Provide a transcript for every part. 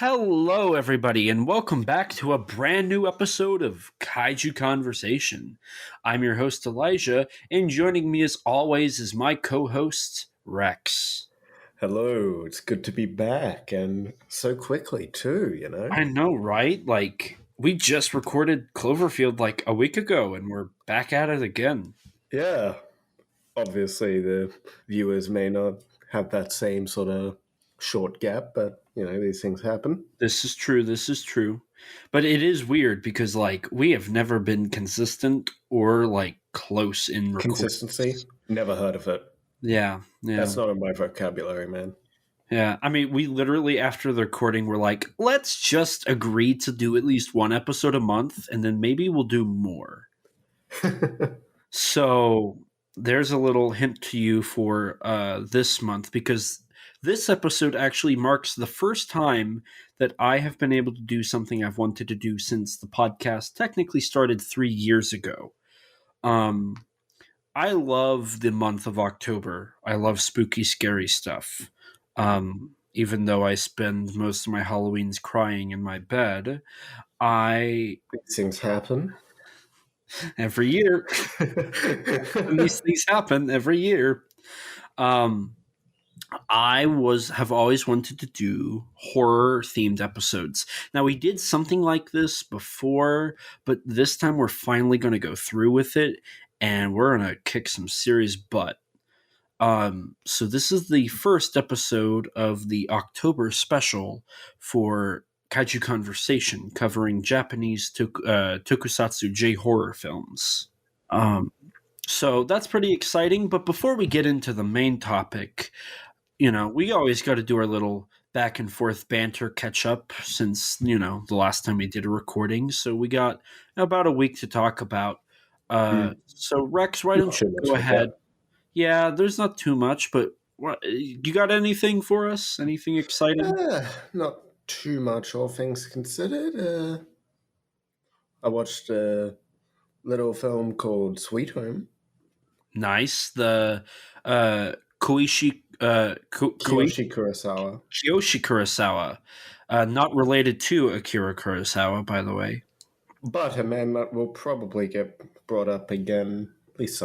Hello, everybody, and welcome back to a brand new episode of Kaiju Conversation. I'm your host, Elijah, and joining me as always is my co host, Rex. Hello, it's good to be back, and so quickly, too, you know? I know, right? We just recorded Cloverfield like a week ago, and we're back at it again. Yeah, obviously the viewers may not have that same sort of short gap, but, these things happen. This is true. But it is weird because, we have never been consistent or, close in recording. Consistency? Never heard of it. Yeah. That's not in my vocabulary, man. Yeah, I mean, we literally, after the recording, were like, let's just agree to do at least one episode a month, and then maybe we'll do more. So there's a little hint to you for this month, because this episode actually marks the first time that I have been able to do something I've wanted to do since the podcast technically started 3 years ago. I love the month of October. I love spooky, scary stuff. Even though I spend most of my Halloweens crying in my bed, These things happen. Every year. And these things happen every year. I have always wanted to do horror-themed episodes. Now, we did something like this before, but this time we're finally going to go through with it, and we're going to kick some serious butt. So this is the first episode of the October special for Kaiju Conversation, covering Japanese Tokusatsu J-horror films. So that's pretty exciting, but before we get into the main topic, we always got to do our little back and forth banter catch up since, the last time we did a recording. So we got about a week to talk about. So Rex, why don't you go ahead? Yeah, there's not too much, but you got anything for us? Anything exciting? Not too much, all things considered. I watched a little film called Sweet Home. Nice. The Kiyoshi Kurosawa. Kiyoshi Kurosawa. Not related to Akira Kurosawa, by the way. But a man that will probably get brought up again, at least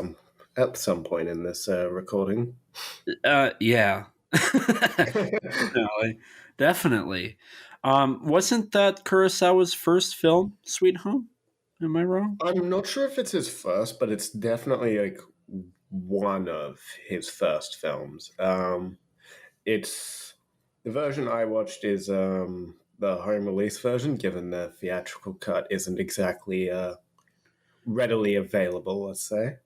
at some point in this recording. Yeah. No, definitely. Wasn't that Kurosawa's first film, Sweet Home? Am I wrong? I'm not sure if it's his first, but it's definitely one of his first films. It's the version I watched is the home release version, given the theatrical cut isn't exactly readily available, let's say.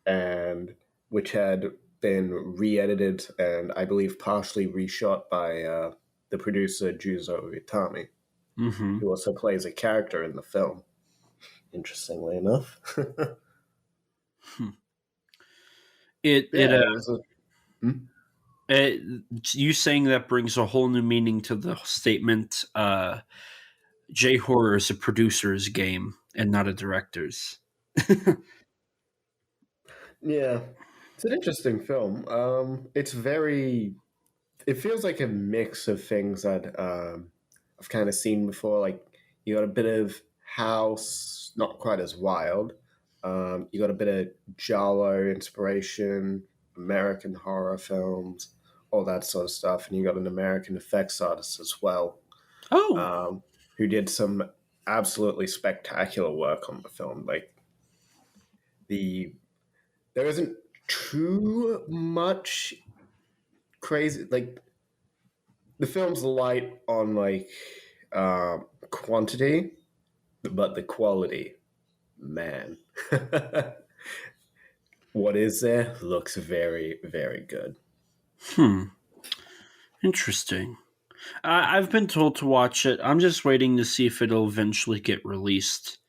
And which had been re-edited and I believe partially reshot by the producer Juzo Itami, who also plays a character in the film, interestingly enough. You saying that brings a whole new meaning to the statement, J-horror is a producer's game and not a director's. Yeah, it's an interesting film. It feels like a mix of things that I've kind of seen before. Like, you got a bit of house, not quite as wild. You got a bit of giallo inspiration, American horror films, all that sort of stuff. And you got an American effects artist as well. Who did some absolutely spectacular work on the film. There isn't too much crazy. The film's light on quantity, but the quality, man, what is there looks very, very good. Interesting. I've been told to watch it. I'm just waiting to see if it'll eventually get released,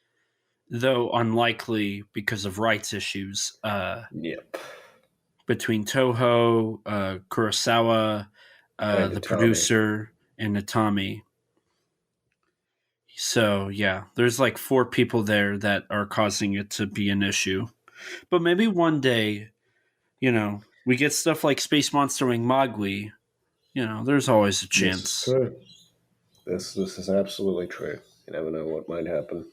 though unlikely because of rights issues. Yep. Between Toho, Kurosawa, the producer, and Itami. So, yeah, there's 4 people there that are causing it to be an issue. But maybe one day, we get stuff like Space Monster Wing Magui, there's always a This is chance. true. This is absolutely true. You never know what might happen.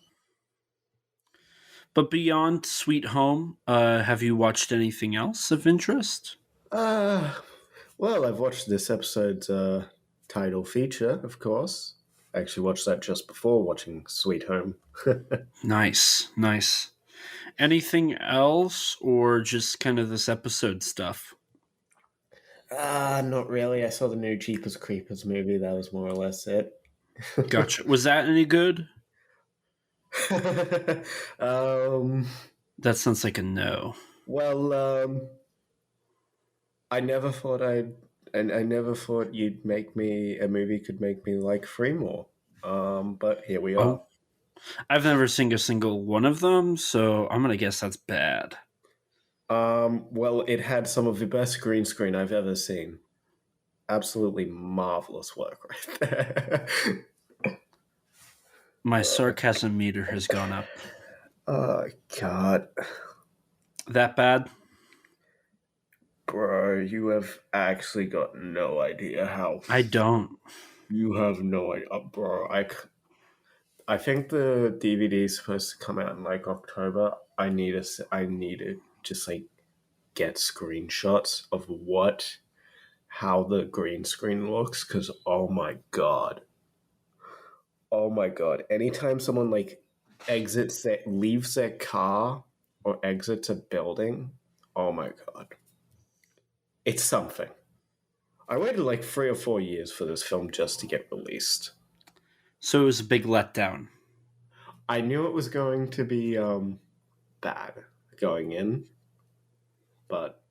But beyond Sweet Home, have you watched anything else of interest? Uh, well, I've watched this episode's title feature, of course. I actually watched that just before watching Sweet Home. Nice, nice. Anything else, or just kind of this episode stuff? Not really. I saw the new Jeepers Creepers movie. That was more or less it. Gotcha. Was that any good? um, That sounds like a no. well, I never thought I never thought you'd make me a movie could make me like three more. But here we are. Oh, I've never seen a single one of them, so I'm gonna guess that's bad. Well, it had some of the best green screen I've ever seen. Absolutely marvelous work right there. My sarcasm meter has gone up. Oh God, That bad? bro, you have actually got no idea how. I don't. You have no idea, bro. I think the DVD is supposed to come out in like October. I need to just like get screenshots of how the green screen looks because oh my god, anytime someone like leaves their car or exits a building, oh my god, it's something. I waited like 3 or 4 years for this film just to get released. So it was a big letdown. I knew it was going to be bad going in, but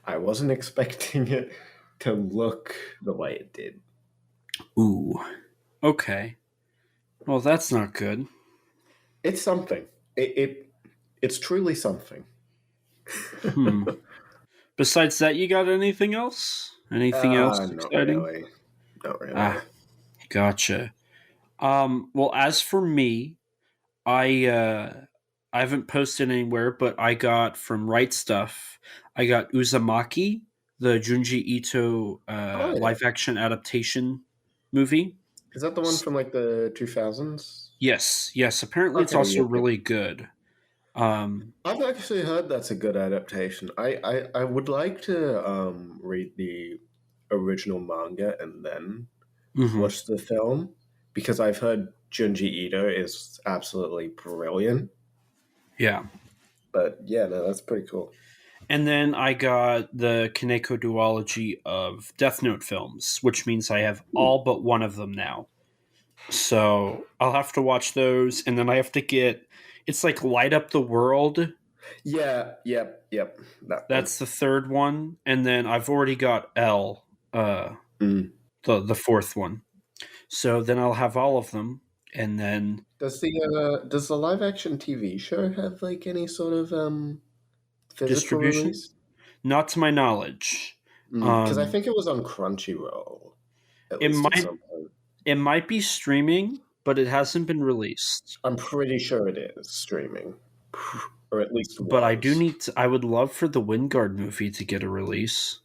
I wasn't expecting it to look the way it did. Ooh. Okay. Well, that's not good. It's something. It's truly something. Hmm. Besides that, you got anything else? Anything else Not exciting? really. Not really. Ah, gotcha. Well, as for me, I haven't posted anywhere, but I got from Right Stuff. I got Uzumaki, the Junji Ito Oh yeah. live action adaptation movie. Is that the one from like the 2000s? Yes, yes. Apparently, it's Okay, also yeah, yeah. really good. I've actually heard that's a good adaptation. I would like to read the original manga and then mhm. watch the film because I've heard Junji Ito is absolutely brilliant. Yeah. But yeah, no, that's pretty cool. And then I got the Kaneko duology of Death Note films, which means I have all but one of them now. So I'll have to watch those, and then I have to get. It's like Light Up the World. Yeah, yep, that one. That's the third one, and then I've already got L, Mm. the fourth one. So then I'll have all of them, and then Does the live action TV show have like any sort of physical distribution. release? Not to my knowledge. Because I think it was on Crunchyroll at It least at might some point. it might be streaming, but it hasn't been released. I'm pretty sure it is streaming, or at least But I do was. need to. I would love for the Wingard movie to get a release.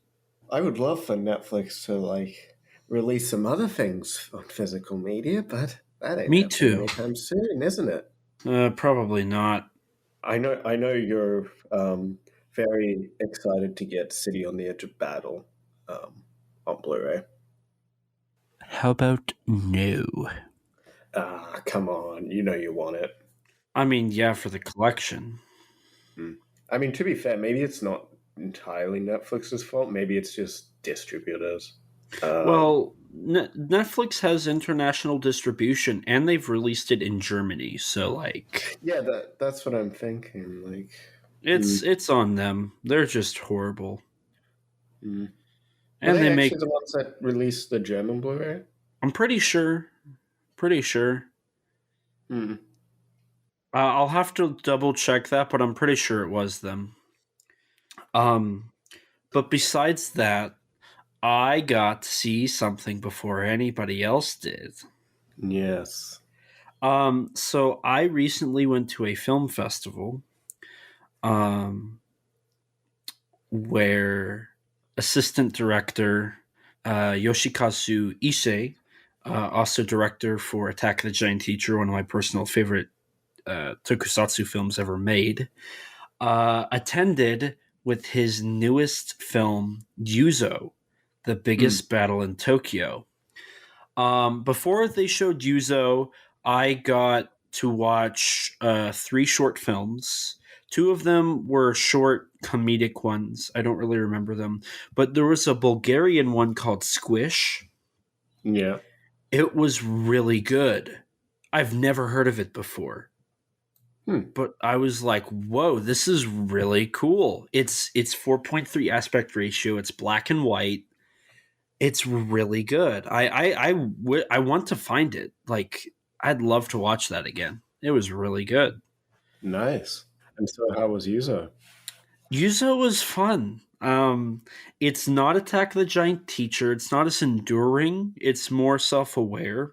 I would love for Netflix to like release some other things on physical media, but that ain't Me happening too. anytime soon, isn't it? Probably not. I know you're very excited to get City on the Edge of Battle on Blu-ray. How about no? Ah, come on, you know you want it. I mean, yeah, for the collection. I mean, to be fair, maybe it's not entirely Netflix's fault. Maybe it's just distributors. Well, Netflix has international distribution, and they've released it in Germany. So, like, Yeah, that's what I'm thinking. Like, it's on them. They're just horrible, were and they they actually make. the ones that released the German Blu-ray? I'm pretty sure. Pretty sure. Hmm. I'll have to double check that, but I'm pretty sure it was them. Um, but besides that, I got to see something before anybody else did. Yes. So I recently went to a film festival, um, where assistant director Yoshikazu Issei, also director for Attack of the Giant Teacher, one of my personal favorite tokusatsu films ever made, attended with his newest film, Yuzo, The Biggest Battle in Tokyo. Before they showed Yuzo, I got to watch 3 short films. 2 of them were short comedic ones. I don't really remember them. But there was a Bulgarian one called Squish. Yeah. It was really good. I've never heard of it before. But I was like, whoa, this is really cool. It's 4.3 aspect ratio. It's black and white. It's really good. I want to find it. Like, I'd love to watch that again. It was really good. Nice. And so how was Yuzo? Yuzo was fun. It's not Attack of the Giant Teacher. It's not as enduring. It's more self-aware.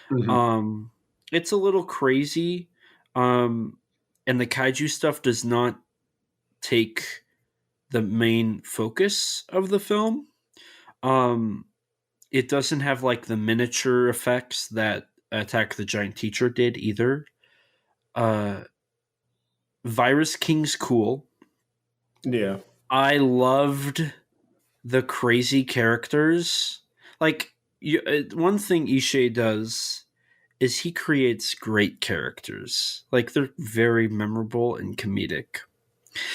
It's a little crazy. And the kaiju stuff does not take the main focus of the film. It doesn't have like the miniature effects that Attack of the Giant Teacher did either. Virus King's cool. Yeah. I loved the crazy characters. Like, one thing Issei does is he creates great characters. Like, they're very memorable and comedic.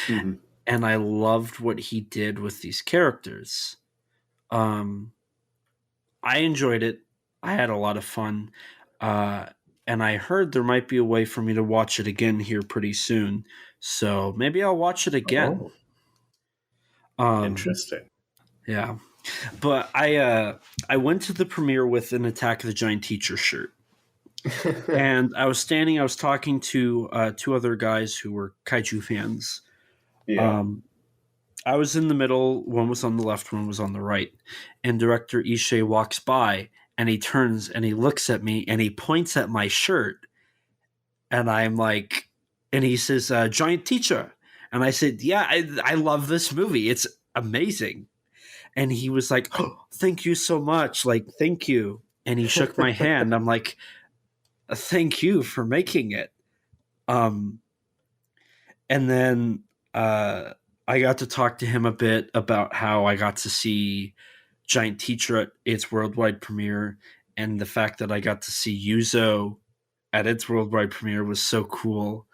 And I loved what he did with these characters. I enjoyed it. I had a lot of fun. And I heard there might be a way for me to watch it again here pretty soon. So maybe I'll watch it again. Interesting. Yeah. But I went to the premiere with an Attack of the Giant Teacher shirt. And I was talking to 2 other guys who were kaiju fans. Yeah. I was in the middle, one was on the left, one was on the right. And director Issei walks by and he turns and he looks at me and he points at my shirt. And I'm like, and he says, Giant Teacher. And I said, yeah, I love this movie. It's amazing. And he was like, oh, thank you so much. Like, thank you. And he shook my hand. I'm like, thank you for making it. And then I got to talk to him a bit about how I got to see Giant Teacher at its worldwide premiere, and the fact that I got to see Yuzo at its worldwide premiere was so cool.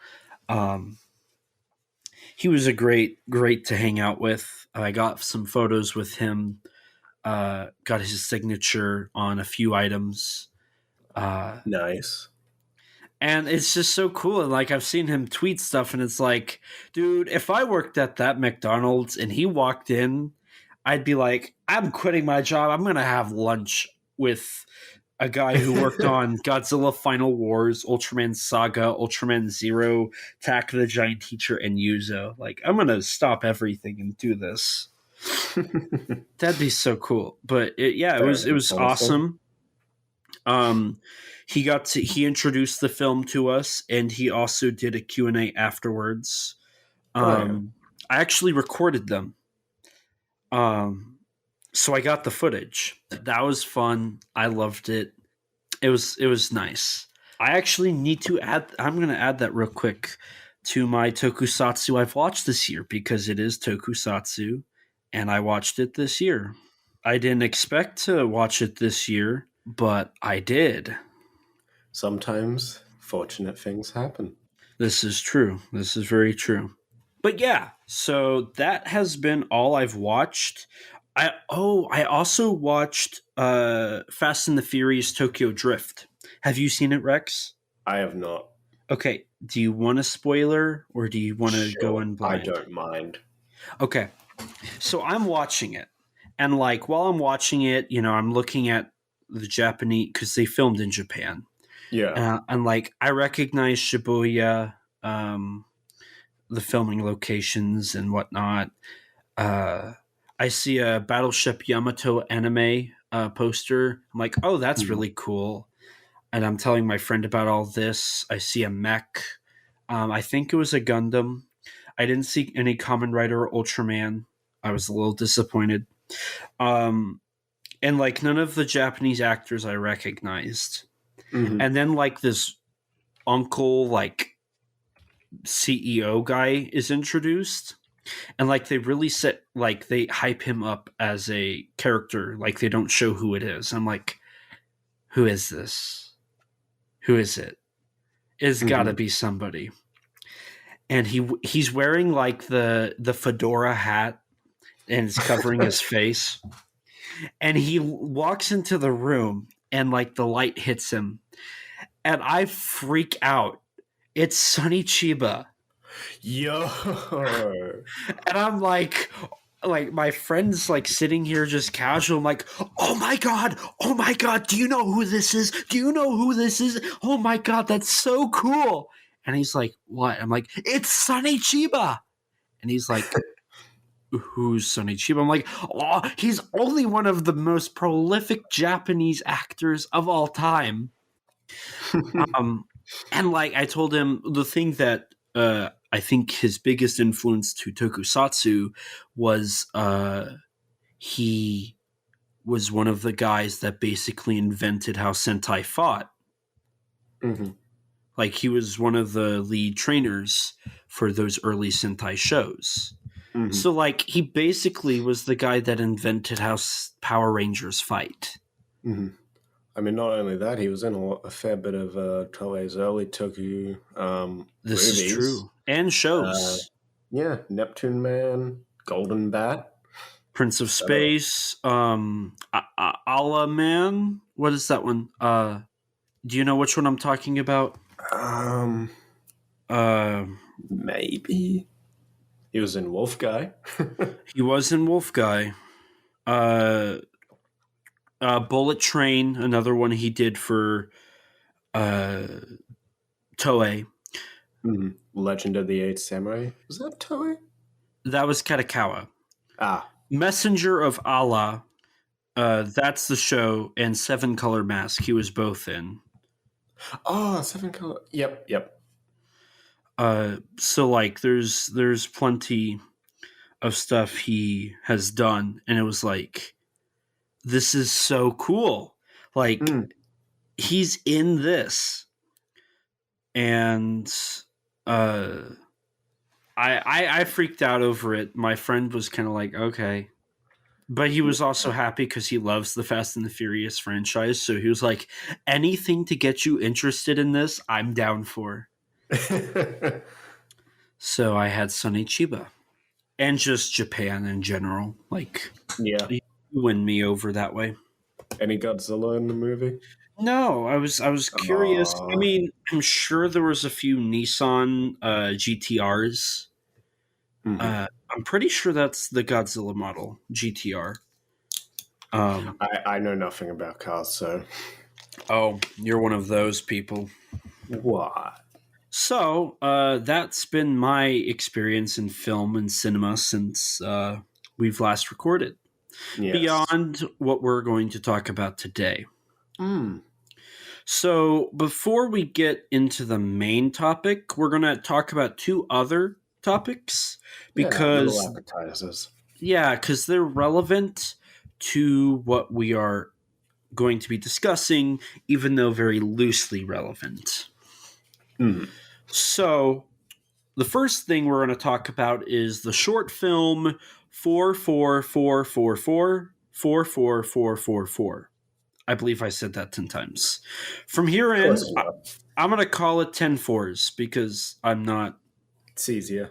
He was a great to hang out with. I got some photos with him, got his signature on a few items. Nice. And it's just so cool. And like, I've seen him tweet stuff and it's like, dude, if I worked at that McDonald's and he walked in, I'd be like, I'm quitting my job. I'm going to have lunch with a guy who worked on Godzilla Final Wars, Ultraman Saga, Ultraman Zero, Attack of the Giant Teacher, and Yuzo. Like, I'm going to stop everything and do this. That'd be so cool. But it was awesome. He introduced the film to us, and he also did a Q&A afterwards. I actually recorded them. So I got the footage. That was fun. I loved it. It was nice. I actually need to I'm going to add that real quick to my tokusatsu I've watched this year, because it is tokusatsu and I watched it this year. I didn't expect to watch it this year, but I did. Sometimes fortunate things happen. This is true. This is very true. But yeah, so that has been all I've watched. I also watched Fast and the Furious Tokyo Drift. Have you seen it, Rex? I have not. Okay. Do you want a spoiler or do you want to go in blind? I don't mind. Okay. So I'm watching it. And like, while I'm watching it, I'm looking at the Japanese, because they filmed in Japan. Yeah. And like, I recognize Shibuya, the filming locations and whatnot. I see a Battleship Yamato anime poster. I'm like, oh, that's really cool. And I'm telling my friend about all this. I see a mech. I think it was a Gundam. I didn't see any Kamen Rider or Ultraman. I was a little disappointed. and like none of the Japanese actors I recognized. Mhm. And then like this uncle like CEO guy is introduced, and like they really set like they hype him up as a character, like they don't show who it is. I'm like, who is this? Who is it? It's got to Mhm. be somebody. And he's wearing like the fedora hat and it's covering his face. And he walks into the room and like the light hits him and I freak out. It's Sonny Chiba. Yo. And I'm like my friend's like sitting here just casual. I'm like, oh my god, do you know who this is? Do you know who this is? Oh my god, that's so cool. And he's like, what? I'm like, it's Sonny Chiba. And he's like, who's Sonny Chiba? I'm like, oh, he's only one of the most prolific Japanese actors of all time. Um, and like I told him the thing that I think his biggest influence to Tokusatsu was he was one of the guys that basically invented how Sentai fought. Mhm. Like he was one of the lead trainers for those early Sentai shows. Mhm. So like he basically was the guy that invented how Power Rangers fight. Mhm. I mean, not only that, he was in a fair bit of Toei's early Toku This is movies. true. And shows. Yeah, Neptune Man, Golden Bat, Prince of Space, Allah Man. What is that one? Do you know which one I'm talking about? Maybe he was in Wolf Guy. He was in Wolf Guy. Bullet Train, another one he did for Toei. Legend of the Eight Samurai. Was that Toei? That was Katakawa. Ah, Messenger of Allah. That's the show, and Seven Color Mask. He was both in. oh, Seven Color. Yep. So like, there's plenty of stuff he has done, and it was like, this is so cool. Like, he's in this, and I freaked out over it. My friend was kind of like, okay. But he was also happy because he loves the Fast and the Furious franchise. So he was like, anything to get you interested in this, I'm down for. So I had Sonny Chiba. And just Japan in general. Like, yeah. you win me over that way. Any Godzilla in the movie? No, I was curious. I mean, I'm sure there was a few Nissan GTRs. I'm pretty sure that's the Godzilla model, GTR. I know nothing about cars, so. Oh, you're one of those people. What? So, that's been my experience in film and cinema since we've last recorded. Yes. Beyond what we're going to talk about today. So, before we get into the main topic, we're going to talk about two other topics because little appetizers. Yeah, because they're relevant to what we are going to be discussing, even though very loosely relevant. So, the first thing we're going to talk about is the short film 44444444444. I believe I said that 10 times. From here in, I'm going to call it 10 fours because I'm not. It's easier.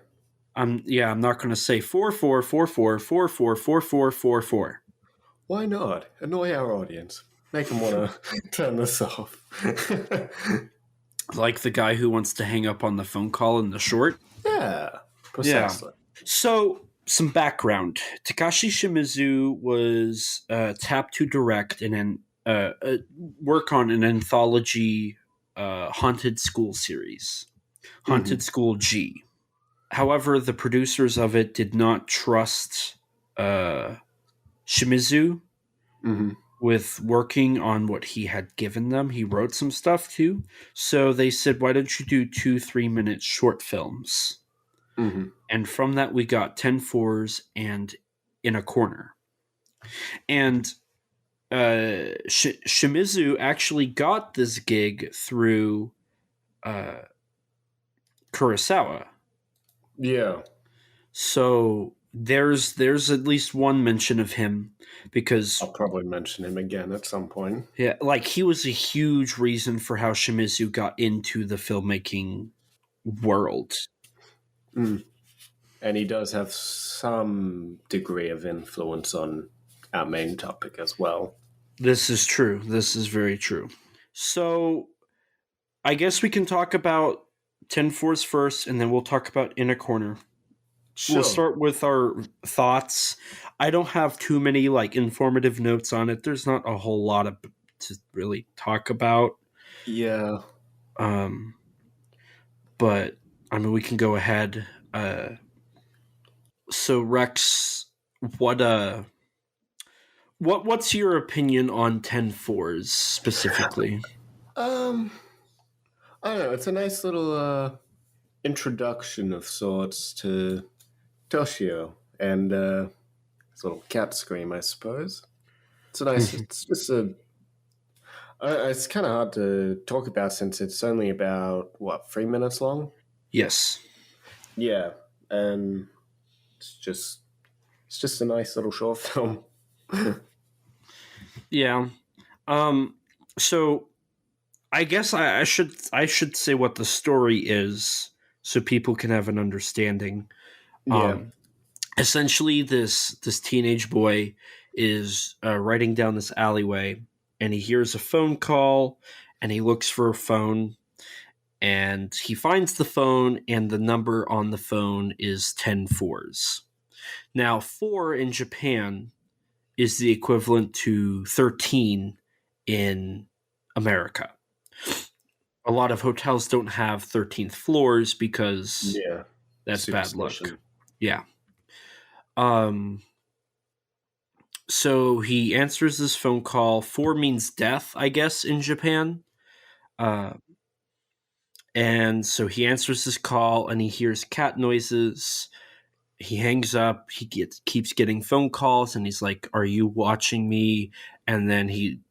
I'm not going to say 4444444444. Why not? Annoy our audience. Make them want to turn this off. Like the guy who wants to hang up on the phone call in the short? Yeah, precisely. Yeah. So, some background. Takashi Shimizu was tapped to direct and work on an anthology Haunted School series. Haunted School G. However, the producers of it did not trust Shimizu with working on what he had given them. He wrote some stuff too. So they said, why don't you do 2 3-minute short films? And from that, we got 10 fours and In a Corner. And Shimizu actually got this gig through uh, Kurosawa. Yeah. So there's at least one mention of him because I'll probably mention him again at some point. yeah, like he was a huge reason for how Shimizu got into the filmmaking world. Mm. And he does have some degree of influence on our main topic as well. This is true. This is very true. So I guess we can talk about 10 Force first, and then we'll talk about In a Corner. We'll Sure. start with our thoughts. I don't have too many like informative notes on it. There's not a whole lot of to really talk about. Yeah. Um, but I mean, we can go ahead. So Rex, what what's your opinion on 10 fours specifically? Um, I don't know. It's a nice little introduction of sorts to Toshio and his little cat scream, I suppose. It's a nice. It's just a. It's kind of hard to talk about since it's only about what 3 minutes long. Yes. Yeah, and it's just a nice little short film. Yeah. So I guess I should say what the story is so people can have an understanding. Yeah. Um, Essentially, this teenage boy is riding down this alleyway, and he hears a phone call, and he looks for a phone, and he finds the phone, and the number on the phone is 10 fours. Now, 4 in Japan is the equivalent to 13 in America. A lot of hotels don't have 13th floors because Yeah. that's bad luck. Superstition. Yeah. Um so he answers this phone call. 4 means death, I guess, in Japan. Uh and so he answers this call and he hears cat noises. He hangs up. Keeps getting phone calls and he's like, "Are you watching me?" And then he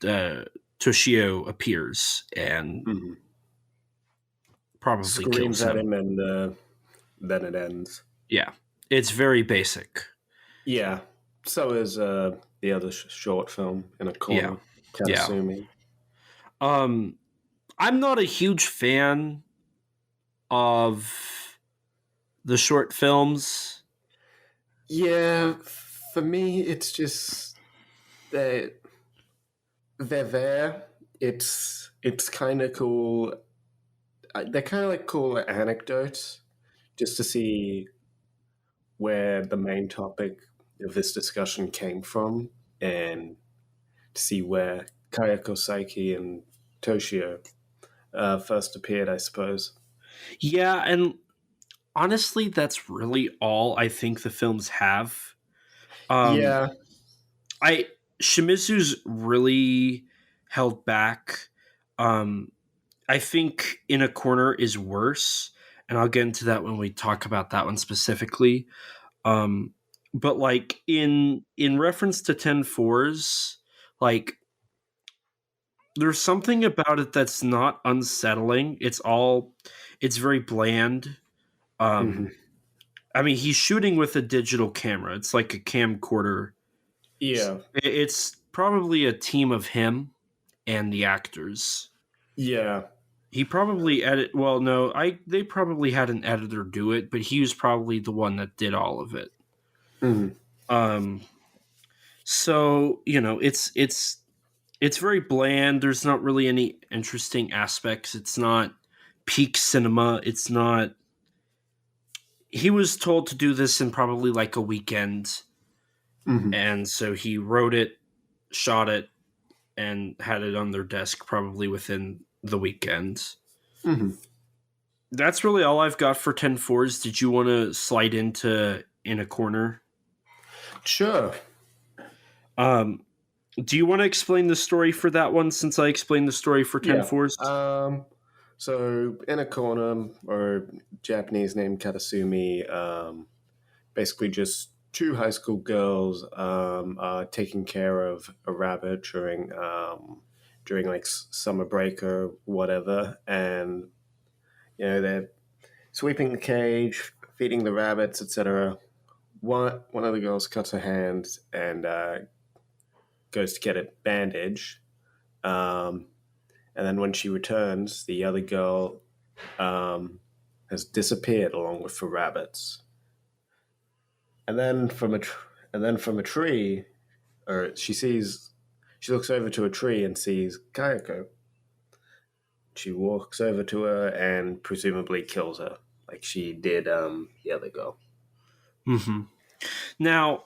uh Toshio appears and Mhm. probably Screams kills at him. him, and then it ends. Yeah. It's very basic. Yeah. So is the other short film in a Yeah. corner, Yeah. Katasumi. Um I'm not a huge fan of the short films. Yeah, for me, it's just they they're there. It's kind of cool. They're kind of like cool anecdotes, just to see where the main topic of this discussion came from, and to see where Kayako Saiki and Toshio first appeared, I suppose. Yeah, and honestly, that's really all I think the films have. Um, Yeah. I Shimizu's really held back. Um, I think In a Corner is worse, and I'll get into that when we talk about that one specifically. But like in reference to 10 fours, like there's something about it that's not unsettling. It's very bland. Hmm. Um, I mean, he's shooting with a digital camera. It's like a camcorder. Yeah. It's probably a team of him and the actors. Yeah. He probably edit. Well, no, I they probably had an editor do it, but he was probably the one that did all of it. Hmm. Um, so it's very bland. There's not really any interesting aspects. It's not peak cinema. It's not. He was told to do this in probably like a weekend, Hmm. and so he wrote it, shot it, and had it on their desk probably within the weekend. Hmm. That's really all I've got for 10 fours. Did you want to slide into In a Corner? Sure. Um, do you want to explain the story for that one since I explained the story for 10 Yeah. fours? So in a corner, or Japanese name Katasumi, basically just two high school girls are taking care of a rabbit during like summer break or whatever, and they're sweeping the cage, feeding the rabbits, etc. One of the girls cuts her hand and goes to get it bandaged. And then when she returns, the other girl has disappeared along with the rabbits. And then from a tree, or she looks over to a tree and sees Kayako. She walks over to her and presumably kills her, like she did the other girl. Mm-hmm. Now,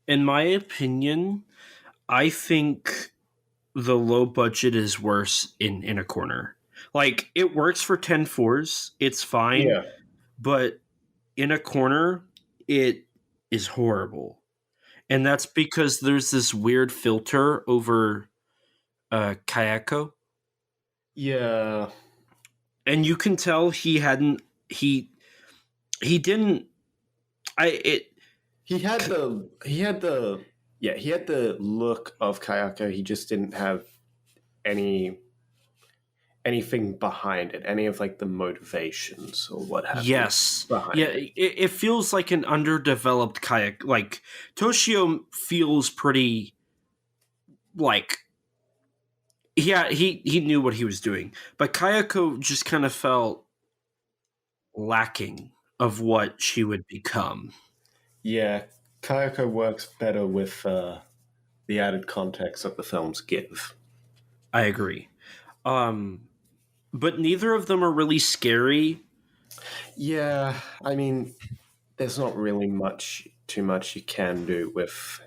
in my opinion, I think the low budget is worse in a corner. Like, it works for 10-4s, it's fine, Yeah. but in a corner, it is horrible. And that's because there's this weird filter over Kayako. Yeah. And you can tell he didn't he had the look of Kayako. He just didn't have anything behind it, any of like the motivations or what have yes. you behind Yeah, it. It feels like an underdeveloped Kayak. Like, Toshio feels pretty like he knew what he was doing. But Kayako just kind of felt lacking of what she would become. Yeah, Kayako works better with the added context that the films give. I agree. But neither of them are really scary. Yeah, I mean, there's not really too much you can do with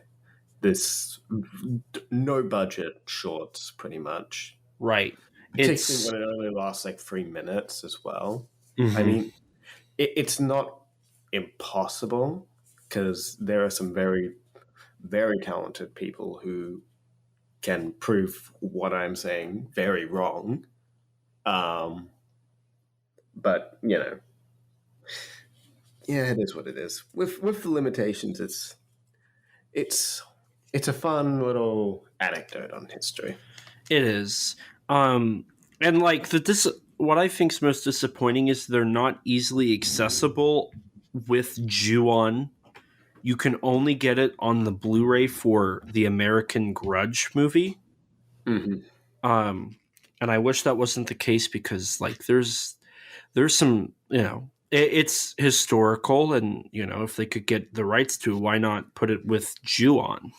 this no budget shorts, pretty much. Right. Particularly when it only lasts like 3 minutes as well. Mm-hmm. I mean, it's not impossible because there are some very, very talented people who can prove what I'm saying very wrong. But yeah, it is what it is. With the limitations, it's a fun little anecdote on history. It is. And like what I think is most disappointing is they're not easily accessible with Ju-on. You can only get it on the Blu-ray for the American Grudge movie. Mm-hmm. And I wish that wasn't the case because like there's some, it's historical, and if they could get the rights to it, why not put it with Ju-on?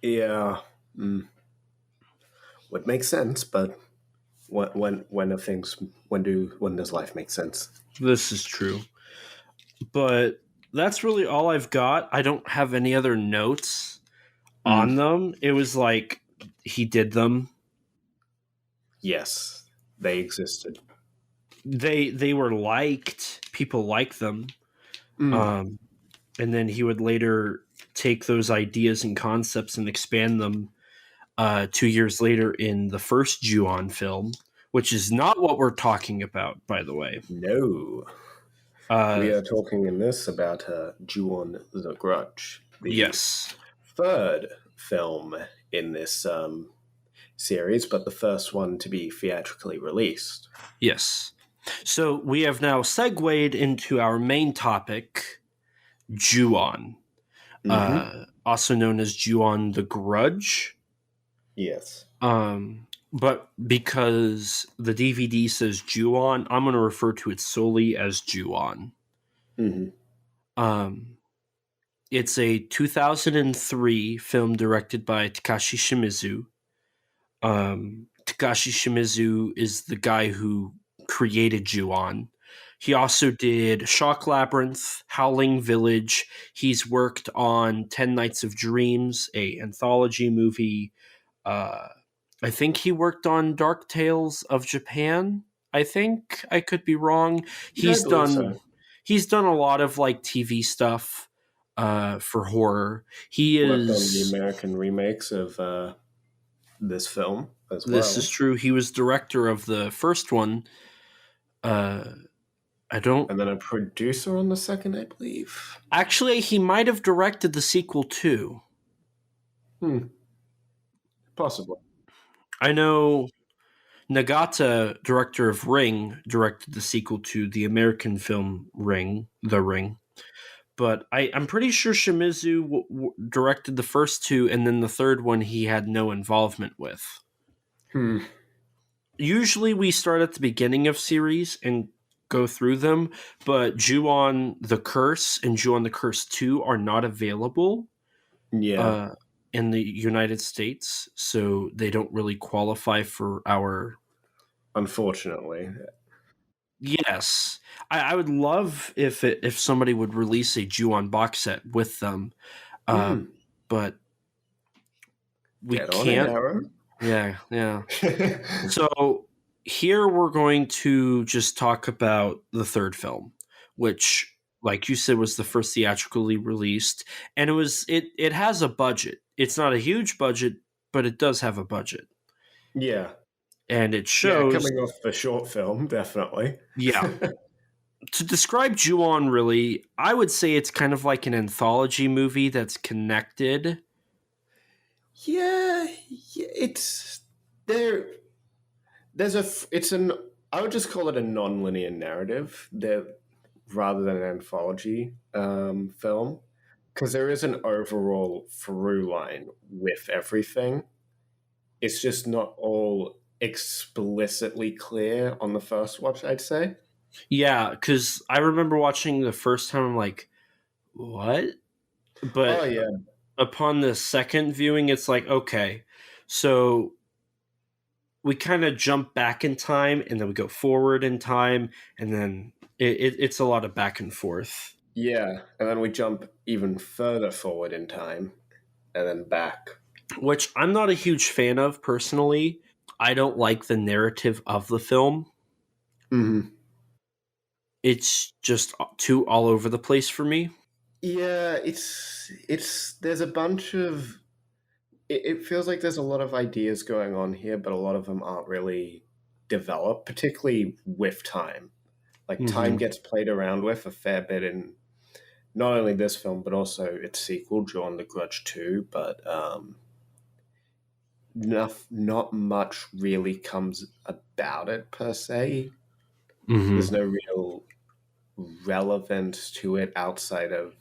Yeah. Would make sense, but when does life make sense? This is true. But that's really all I've got. I don't have any other notes on them. It was like he did them. Yes, they existed. They were liked. People liked them. And then he would later take those ideas and concepts and expand them 2 years later in the first Ju-on film, which is not what we're talking about, by the way. No. We are talking in this about Ju-on the Grudge. Yes. Third film in this series, but the first one to be theatrically released. Yes. So we have now segued into our main topic, Ju-on. Also known as Ju-on the Grudge. Yes. But because the DVD says Ju-on, I'm going to refer to it solely as Ju-on. It's a 2003 film directed by Takashi Shimizu. Takashi Shimizu is the guy who created Ju-on. He also did Shock Labyrinth, Howling Village. He's worked on 10 Nights of Dreams, a anthology movie. I think he worked on Dark Tales of Japan. I think I could be wrong. He's done a lot of like TV stuff for horror. He worked on the American remakes of this film as well. This is true. He was director of the first one. I I don't. And then a producer on the second, I believe. Actually, he might have directed the sequel too. Possibly. I know Nagata, director of Ring, directed the sequel to the American film Ring, The Ring. But I'm pretty sure Shimizu directed the first two, and then the third one he had no involvement with. Usually we start at the beginning of series and go through them, but Ju-on the Curse and Ju-on the Curse 2 are not available in the United States, so they don't really qualify for our... Unfortunately. Yes. I would love if somebody would release a Ju-on box set with them, but we Get can't. on it, Aaron. Yeah. So here we're going to just talk about the third film, which, like you said, was the first theatrically released, and it has a budget. It's not a huge budget, but it does have a budget. Yeah. And it shows... coming off the short film, definitely. Yeah. To describe Ju-on, really, I would say it's kind of like an anthology movie that's connected. Yeah, it's there. I would just call it a non-linear narrative rather than an anthology film, because there is an overall through line with everything. It's just not all explicitly clear on the first watch, I'd say. Yeah, because I remember watching the first time, I'm like, what? But upon the second viewing, it's like, okay, so we kind of jump back in time, and then we go forward in time, and then it's a lot of back and forth. Yeah, and then we jump even further forward in time, and then back. Which I'm not a huge fan of, personally. I don't like the narrative of the film. Mm-hmm. It's just too all over the place for me. Yeah, there's a bunch of... It feels like there's a lot of ideas going on here, but a lot of them aren't really developed, particularly with time. Like, time gets played around with a fair bit in not only this film, but also its sequel, Ju-on the Grudge 2, but not much really comes about it, per se. There's no real relevance to it outside of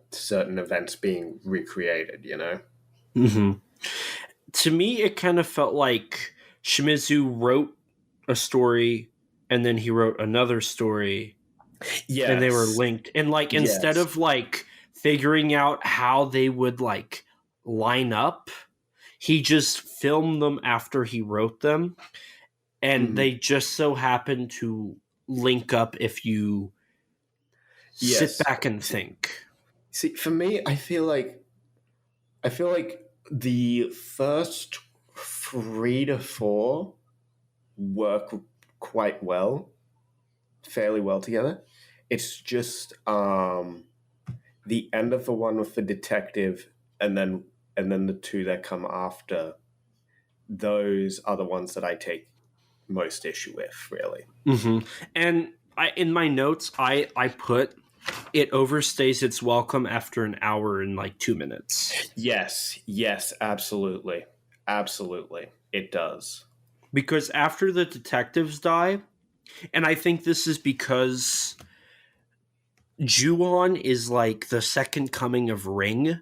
certain events being recreated, you know? To me, it kind of felt like Shimizu wrote a story, and then he wrote another story, and they were linked. And, like, instead of, like, figuring out how they would, like, line up, he just filmed them after he wrote them, and they just so happen to link up if you sit back and think. See, for me, I feel like the first 3 to 4 work quite well, fairly well together. It's just the end of the one with the detective, and then the 2 that come after. Those are the ones that I take most issue with, really. And in my notes, I put it overstays its welcome after an hour and like 2 minutes. Yes, absolutely. It does. Because after the detectives die, and I think this is because Ju-on is like the second coming of Ring.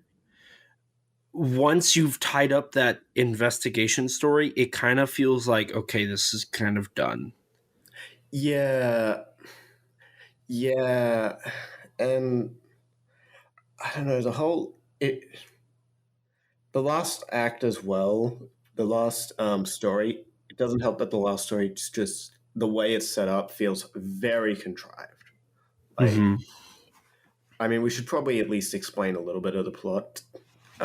Once you've tied up that investigation story, it kind of feels like, okay, this is kind of done. Yeah. And I don't know, the last act as well, the last story, it doesn't help that the last story, it's just the way it's set up feels very contrived. Like, I mean, we should probably at least explain a little bit of the plot.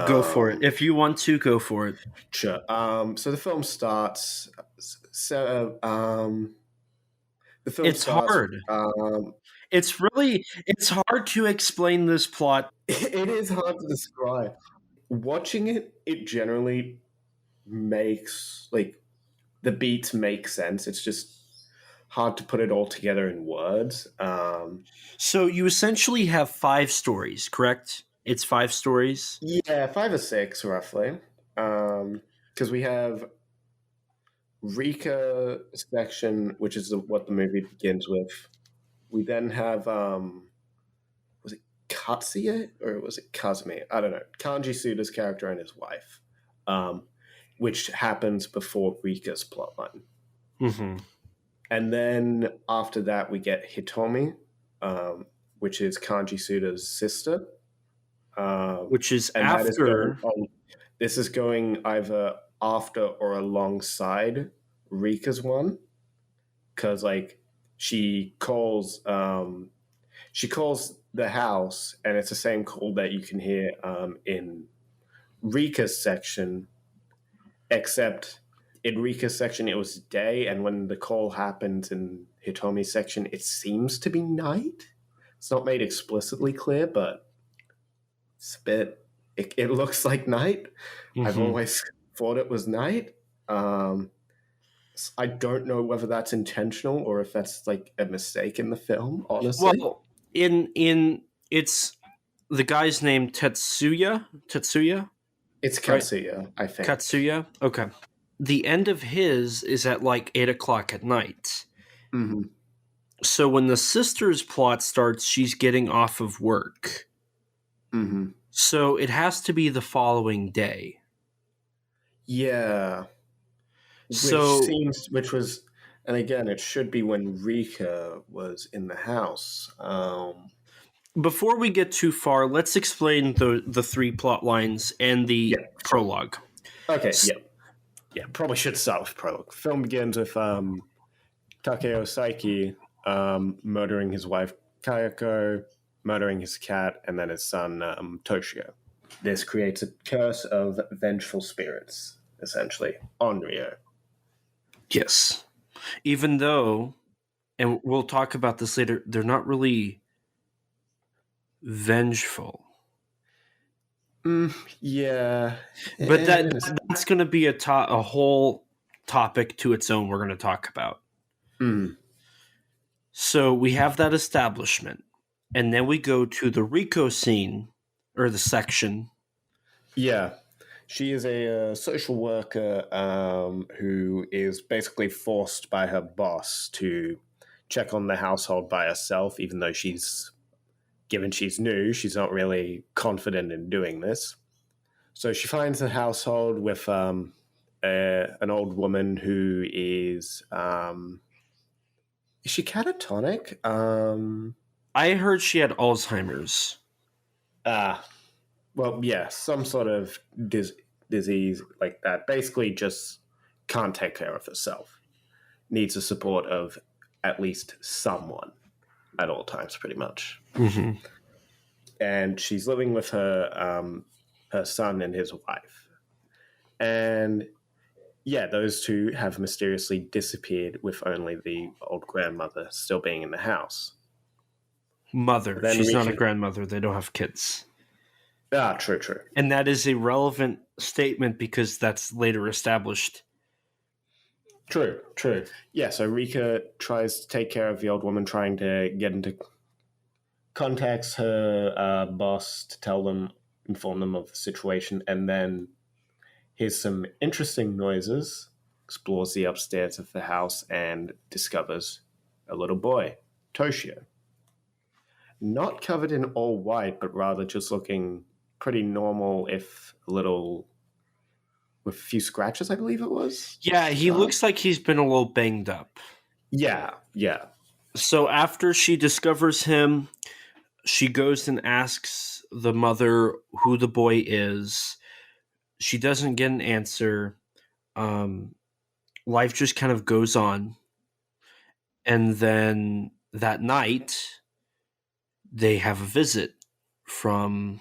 Go for it. If you want to, go for it. Sure. So the film starts. It's hard. It's hard to explain this plot. It is hard to describe. Watching it generally makes, like, the beats make sense. It's just hard to put it all together in words. So you essentially have 5 stories, correct? It's 5 stories. Yeah, 5 or 6 roughly. Because we have Rika section, which is what the movie begins with. We then have was it Katsuya or was it Kazumi? I don't know. Kanji Suda's character and his wife, which happens before Rika's plotline. Mm-hmm. And then after that, we get Hitomi, which is Kanji Suda's sister. Which is And after. this is going either after or alongside Rika's one, because like she calls the house, and it's the same call that you can hear in Rika's section, except in Rika's section it was day, and when the call happens in Hitomi's section, it seems to be night. It's not made explicitly clear, but it's a bit. It looks like night. Mm-hmm. I've always thought it was night. I don't know whether that's intentional or if that's like a mistake in the film. Honestly, Well, in it's the guy's name Tetsuya. it's Katsuya, right? I think. Katsuya. Okay. The end of his is at like 8 o'clock at night. Mm-hmm. So when the sister's plot starts, she's getting off of work. Mm-hmm. So it has to be the following day. Yeah. Which was, and again, it should be when Rika was in the house. Before we get too far, let's explain the 3 plot lines and the prologue. Okay, yeah. Probably should start with prologue. Film begins with Takeo Saiki murdering his wife Kayako, murdering his cat, and then his son Toshio. This creates a curse of vengeful spirits, essentially, on Ryo. Yes. Even though, and we'll talk about this later, they're not really vengeful. Yeah. But that's going to be a whole topic to its own we're going to talk about. So we have that establishment. And then we go to the Rico scene, or the section. Yeah. She is a social worker who is basically forced by her boss to check on the household by herself, even though given she's new, she's not really confident in doing this. So she finds the household with an old woman who is she catatonic? I heard she had Alzheimer's. Well, yeah, some sort of disease like that. Basically just can't take care of herself. Needs the support of at least someone at all times, pretty much. Mm-hmm. And she's living with her son and his wife. And yeah, those two have mysteriously disappeared with only the old grandmother still being in the house. Mother. She's not a grandmother. They don't have kids. True. And that is a relevant statement because that's later established. True. Yeah, so Rika tries to take care of the old woman, trying to get into contacts her boss to inform them of the situation, and then hears some interesting noises, explores the upstairs of the house, and discovers a little boy, Toshio. Not covered in all white, but rather just looking pretty normal, if a little, with a few scratches, I believe it was. Yeah, he looks like he's been a little banged up. Yeah. So after she discovers him, she goes and asks the mother who the boy is. She doesn't get an answer. Life just kind of goes on. And then that night, they have a visit from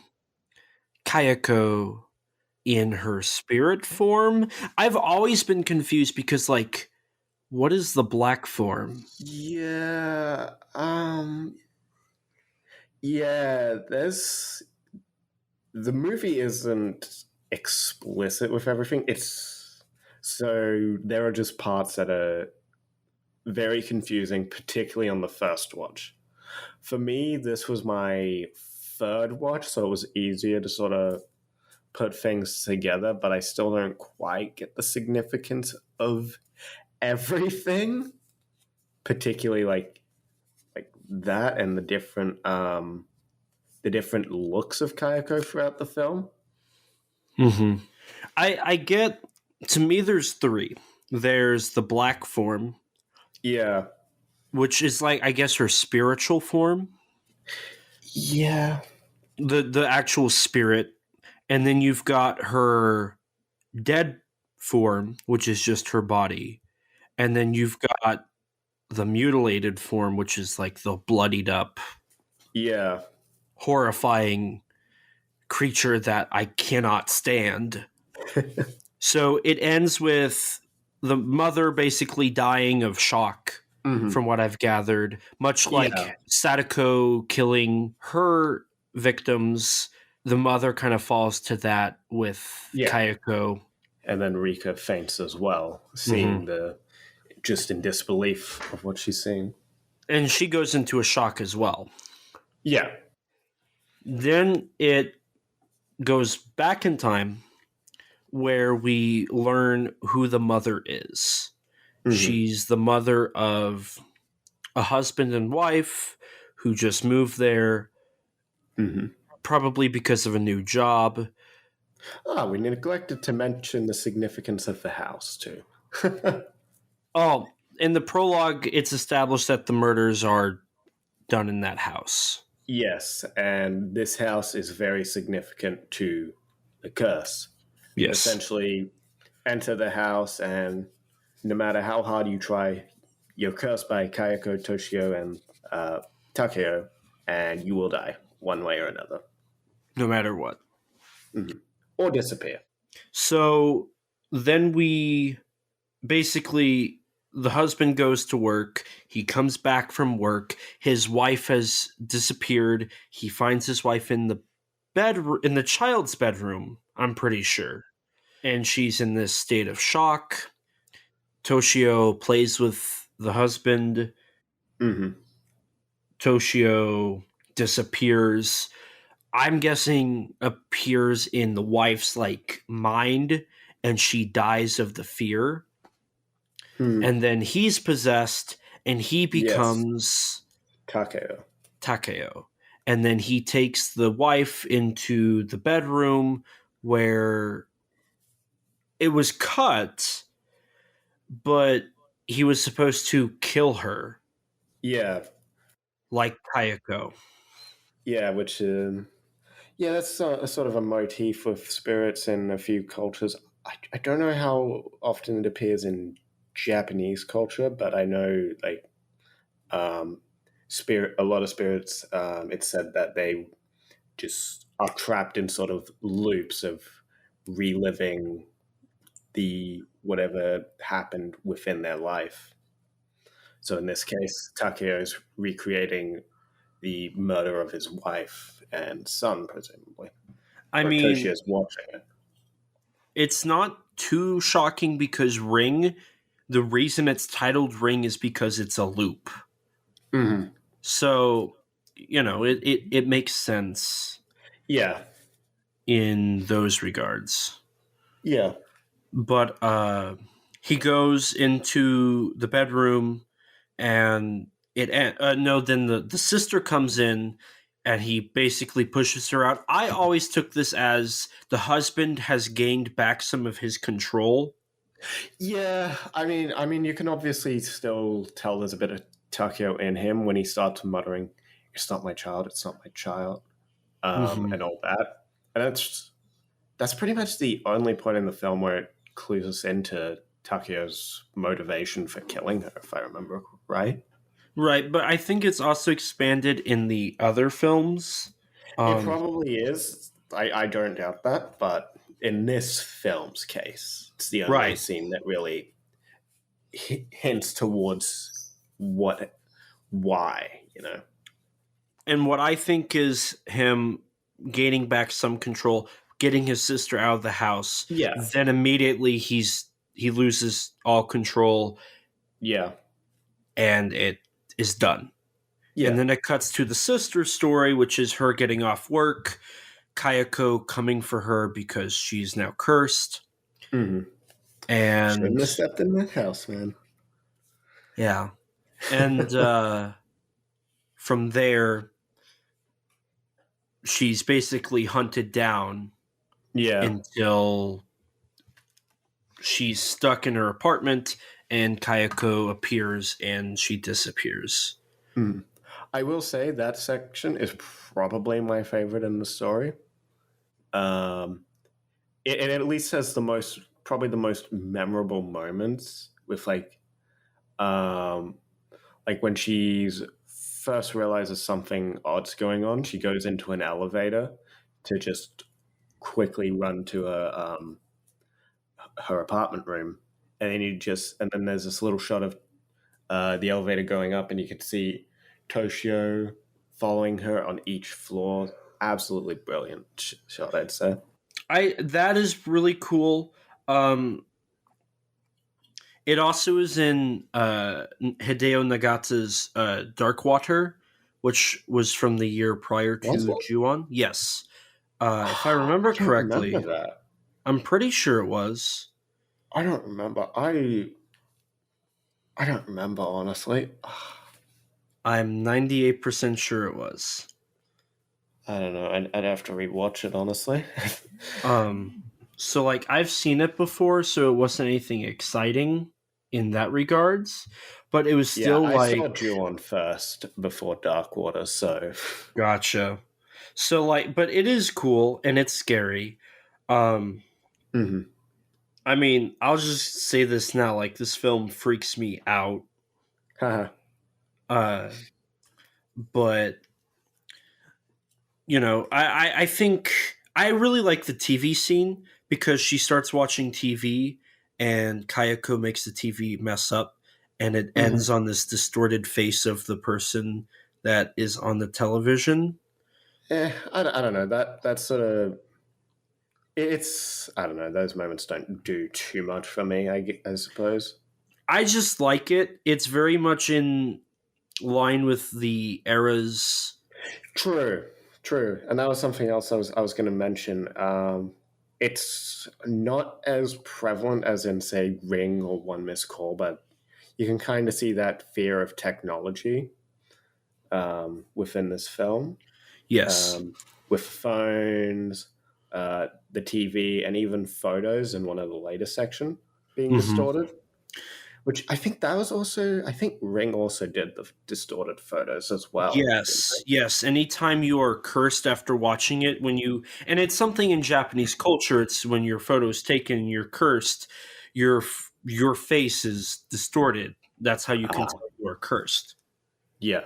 Kayako in her spirit form. I've always been confused because, like, what is the black form? Yeah. There's... The movie isn't explicit with everything. So there are just parts that are very confusing, particularly on the first watch. For me, this was my third watch, so it was easier to sort of put things together, but I still don't quite get the significance of everything, particularly like that and the different looks of Kayako throughout the film. Mm-hmm. I get, to me, there's three. There's the black form, Yeah. which is like, I guess, her spiritual form, Yeah. the actual spirit. And then you've got her dead form, which is just her body. And then you've got the mutilated form, which is like the bloodied up, Yeah. horrifying creature that I cannot stand. So it ends with the mother basically dying of shock, from what I've gathered, much like Yeah. Sadako killing her victims. The mother kind of falls to that with Yeah. Kayako. And then Rika faints as well, seeing the just in disbelief of what she's seeing. And she goes into a shock as well. Yeah. Then it goes back in time where we learn who the mother is. She's the mother of a husband and wife who just moved there, probably because of a new job. Oh, we neglected to mention the significance of the house, too. Oh, in the prologue, it's established that the murders are done in that house. Yes, and this house is very significant to the curse. Yes. Essentially, enter the house, and no matter how hard you try, you're cursed by Kayako, Toshio, and Takeo, and you will die one way or another. No matter what. Or disappear. So then we basically, the husband goes to work. He comes back from work. His wife has disappeared. He finds his wife in the in the child's bedroom, I'm pretty sure. And she's in this state of shock. Toshio plays with the husband. Toshio disappears. I'm guessing appears in the wife's like mind, and she dies of the fear. And then he's possessed, and he becomes Takeo. And then he takes the wife into the bedroom where it was cut, but he was supposed to kill her. Yeah. Like Kayako. Yeah, which that's a sort of a motif of spirits in a few cultures. I don't know how often it appears in Japanese culture, but I know like a lot of spirits, it's said that they just are trapped in sort of loops of reliving the whatever happened within their life. So in this case, Takeo is recreating the murder of his wife and son, presumably. I mean, Toshio's watching it. It's not too shocking because Ring, the reason it's titled Ring is because it's a loop. So, it makes sense. Yeah. In those regards. Yeah. But he goes into the bedroom and then the sister comes in and he basically pushes her out. I always took this as the husband has gained back some of his control. Yeah, I mean, you can obviously still tell there's a bit of Takeo in him when he starts muttering, "It's not my child, it's not my child," and all that. And that's pretty much the only point in the film where it clues us into Takeo's motivation for killing her, if I remember right. Right, but I think it's also expanded in the other films. It probably is. I don't doubt that, but in this film's case, it's the only scene that really hints towards why. And what I think is him gaining back some control, getting his sister out of the house. Yeah. Then immediately he loses all control. Yeah. and it is done. Yeah. And then it cuts to the sister story, which is her getting off work, Kayako coming for her because she's now cursed. Mm-hmm. And Shouldn't have stepped in that house, man. yeah. And from there, she's basically hunted down Yeah. until she's stuck in her apartment and Kayako appears and she disappears. Mm. I will say that section is probably my favorite in the story. It at least has probably the most memorable moments with um, like when she's first realizes something odd's going on. She goes into an elevator to just quickly run to her apartment room, and then there's this little shot of the elevator going up, and you can see Toshio following her on each floor. Absolutely brilliant shot, I'd say. That is really cool. It also is in Hideo Nagata's Dark Water, which was from the year prior Was to it? Ju-on. Yes. If I I remember don't remember correctly, that. I'm pretty sure it was. I don't remember. I don't remember honestly. I'm 98% sure it was. I don't know. I'd have to rewatch it honestly. Um, so like I've seen it before, so it wasn't anything exciting in that regards, but it was Yeah, still I saw like Ju-on first before Dark Water, so gotcha. So like, but it is cool and it's scary. Um, Mhm. I mean, I'll just say this now: like this film freaks me out. Haha. Uh, but I think I really like the TV scene because she starts watching TV and Kayako makes the TV mess up and it Mhm. ends on this distorted face of the person that is on the television. I don't know. That's sort of it's I don't know. Those moments don't do too much for me. I suppose. I just like it. It's very much in line with the era's. True, true, and that was something else I was going to mention. It's not as prevalent as in say Ring or One Missed Call, but you can kind of see that fear of technology within this film, Yes. um, with phones, the TV, and even photos in one of the later section being Hmm. distorted. Which I think I think Ring also did the distorted photos as well, didn't Yes, yes. Anytime you are cursed after watching it, and it's something in Japanese culture, it's when your photo is taken and you're cursed, your face is distorted. That's how you they? can tell you are cursed. Yeah.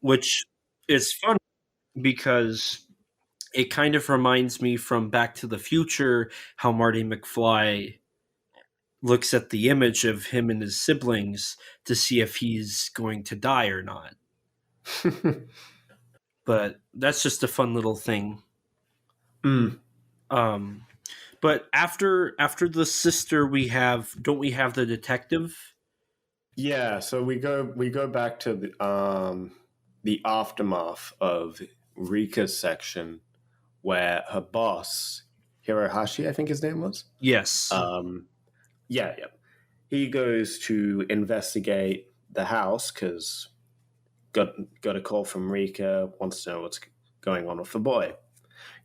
Which is funny because it kind of reminds me from Back to the Future how Marty McFly looks at the image of him and his siblings to see if he's going to die or not. But that's just a fun little thing. Mm. Um, but after the sister, we have the detective? Yeah, so we go back to the aftermath of Rika's section where her boss, Hirohashi, I think his name was. Yes. Um yeah, yeah. He goes to investigate the house because got a call from Rika, wants to know what's going on with the boy.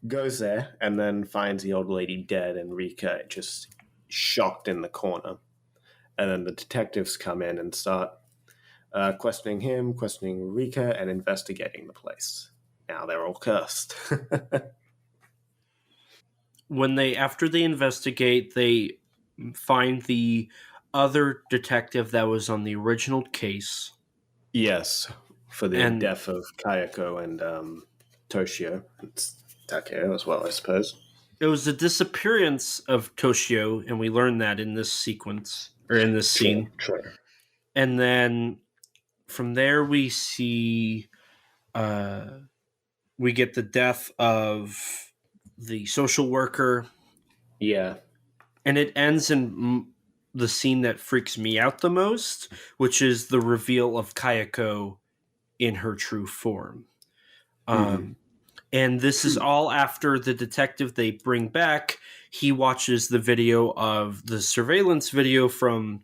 Goes there and then finds the old lady dead and Rika just shocked in the corner. And then the detectives come in and start questioning him, questioning Rika, and investigating the place. Now they're all cursed. When they after they investigate, they find the other detective that was on the original case, Yes, for the and death of Kayako and Toshio. It's Takeo as well, I suppose. it was the disappearance of Toshio, and we learned that in this sequence or in this True, scene. true. And then from there, uh, we get the death of the social worker, Yeah. and it ends in the scene that freaks me out the most, which is the reveal of Kayako in her true form. And this is all after the detective they bring back. He watches the video of the surveillance video from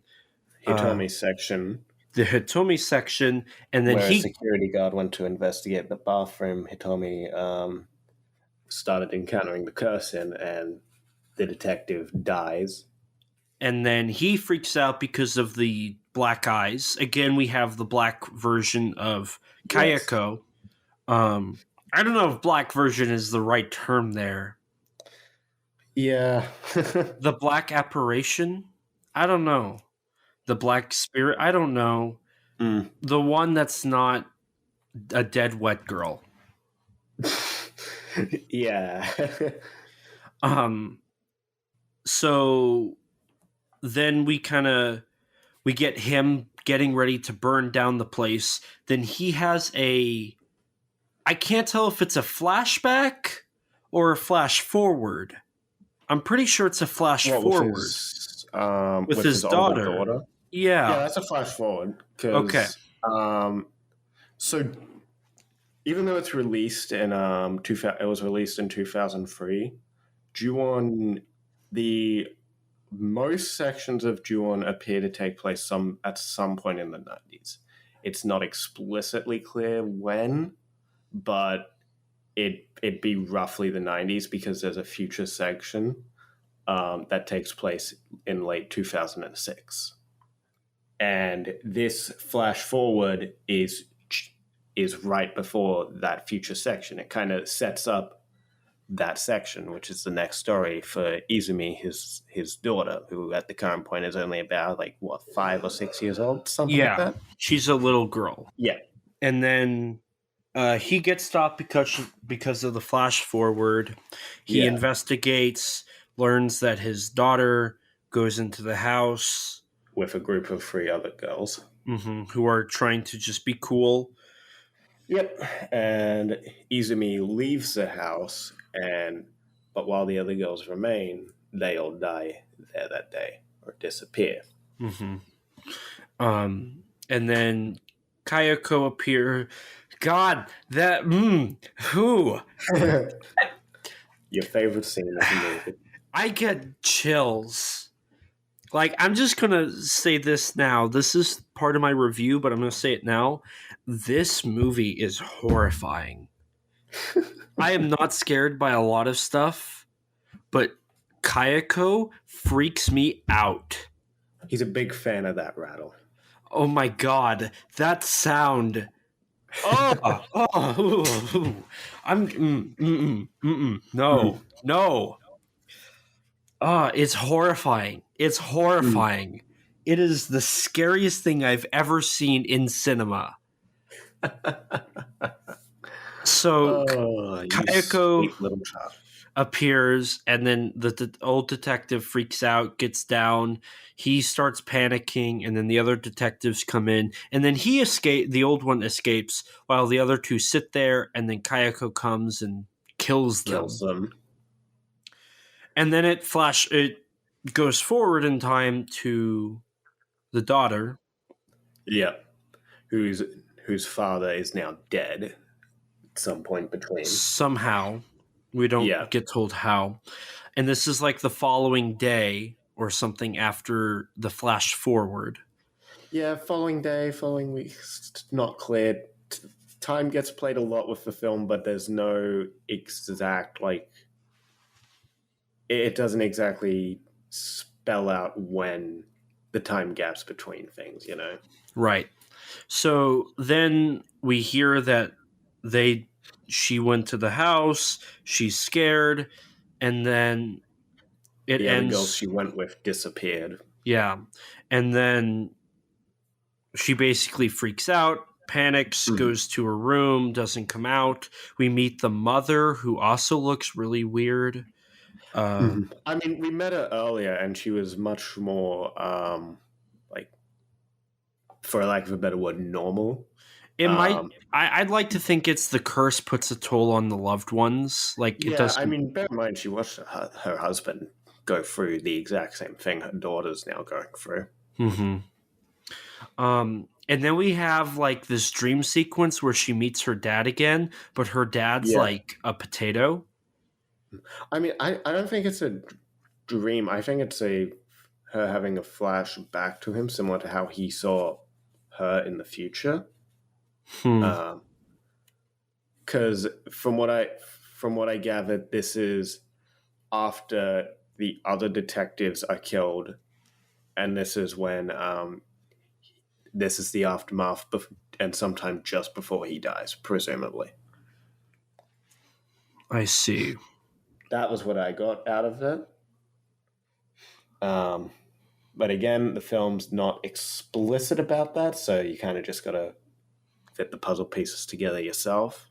Hitomi section, the Hitomi section, and then where a security guard went to investigate the bathroom. Hitomi started encountering the person, and the detective dies. And then he freaks out because of the black eyes. Again, we have the black version of Kayako. Yes. I don't know if black version is the right term there. Yeah. The black apparition? I don't know. The black spirit? I don't know. The one that's not a dead wet girl. Yeah. So then we get him getting ready to burn down the place. Then he has I can't tell if it's a flashback or a flash forward. I'm pretty sure it's a flash forward. With his daughter. Yeah. Yeah, that's a flash forward. Okay. So even though it's released in it was released in 2003, Ju-on, the most sections of Ju-on appear to take place at some point in the 90s. It's not explicitly clear when, but it'd be roughly the 90s because there's a future section that takes place in late 2006. And this flash forward is right before that future section. It kind of sets up that section, which is the next story for Izumi, his daughter, who at the current point is only about 5 or 6 years old, something like that. She's a little girl. Yeah. And then he gets stopped because of the flash forward. He investigates, learns that his daughter goes into the house with a group of 3 other girls who are trying to just be cool. Yep. And Izumi leaves the house, but while the other girls remain, they all die there that day or disappear. And then Kayako appear. God, that who? Your favorite scene of the movie. I get chills. I'm just gonna say this now. This is part of my review, but I'm gonna say it now. This movie is horrifying. I am not scared by a lot of stuff, but Kayako freaks me out. He's a big fan of that rattle. Oh my god, that sound. No. It's horrifying. It's horrifying. It is the scariest thing I've ever seen in cinema. So Kayako appears, and then the old detective freaks out, gets down. He starts panicking, and then the other detectives come in, and then the old one escapes, while the other 2 sit there, and then Kayako comes and kills them. And then it goes forward in time to the daughter. Yeah. Whose father is now dead at some point between. Somehow. We don't get told how. And this is the following day or something after the flash forward. Yeah, following day, following week. It's not clear. Time gets played a lot with the film, but there's no exact, it doesn't exactly spell out when the time gaps between things, Right. So then we hear that she went to the house, she's scared, and then it ends. The girls she went with disappeared. Yeah. And then she basically freaks out, panics, goes to her room, doesn't come out. We meet the mother, who also looks really weird. I mean, we met her earlier, and she was much more, for lack of a better word, normal. It might. I'd like to think it's the curse puts a toll on the loved ones. It doesn't. I mean, bear in mind she watched her husband go through the exact same thing her daughter's now going through. Mm-hmm. And then we have like this dream sequence where she meets her dad again, but her dad's Yeah. like a potato. I mean, I don't think it's a dream. I think it's her having a flash back to him, similar to how he saw her in the future. Because from what I gathered, this is after the other detectives are killed, and this is when this is the aftermath, and sometime just before he dies, presumably. I see. That was what I got out of it. But again, the film's not explicit about that, so you kind of just got to fit the puzzle pieces together yourself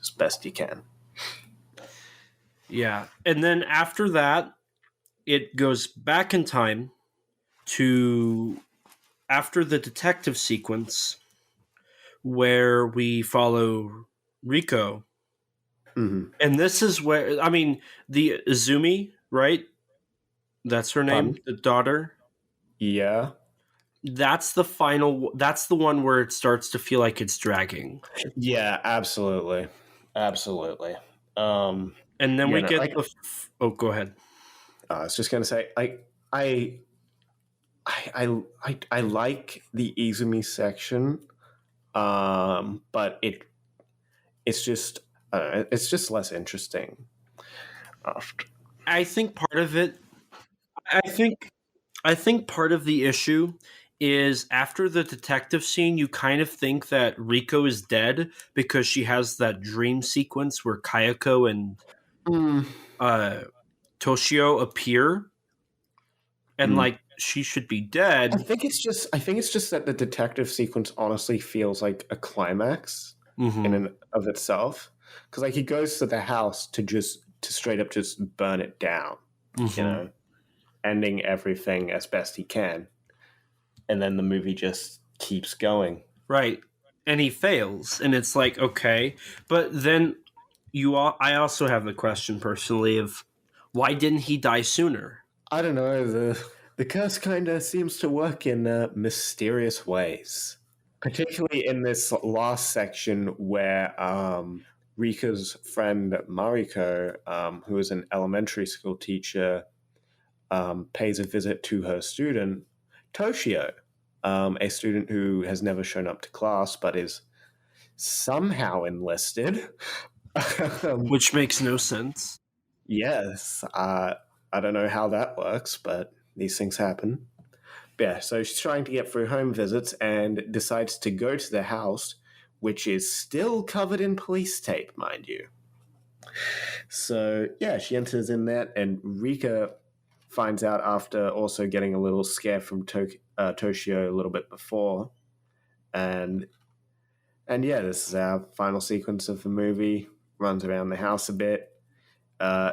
as best you can. Yeah. And then after that, it goes back in time to after the detective sequence where we follow Rico. Mm-hmm. And this is where, I mean, the Izumi, right? That's her name, the daughter. Yeah. That's the one where it starts to feel like it's dragging. Yeah, absolutely. Absolutely. And then we get oh, go ahead. I was just gonna say, I like the Izumi section, but it's just less interesting. I think part of it. I think part of the issue is after the detective scene, you kind of think that Rico is dead because she has that dream sequence where Kayako and Toshio appear, and like she should be dead. I think it's just that the detective sequence honestly feels like a climax in and of itself, because like he goes to the house to straight up just burn it down, you know, ending everything as best he can, and then the movie just keeps going. Right. And he fails, and it's like, okay, but then I also have the question personally of why didn't he die sooner? I don't know. The curse kind of seems to work in mysterious ways, particularly in this last section where Rika's friend Mariko, who is an elementary school teacher, pays a visit to her student Toshio, a student who has never shown up to class but is somehow enlisted. Which makes no sense. Yes, I don't know how that works, but these things happen. But yeah, so she's trying to get through home visits and decides to go to the house, which is still covered in police tape, mind you. So yeah, she enters in there, and Rika finds out after also getting a little scare from Toshio a little bit before, and yeah, this is our final sequence of the movie. Runs around the house a bit,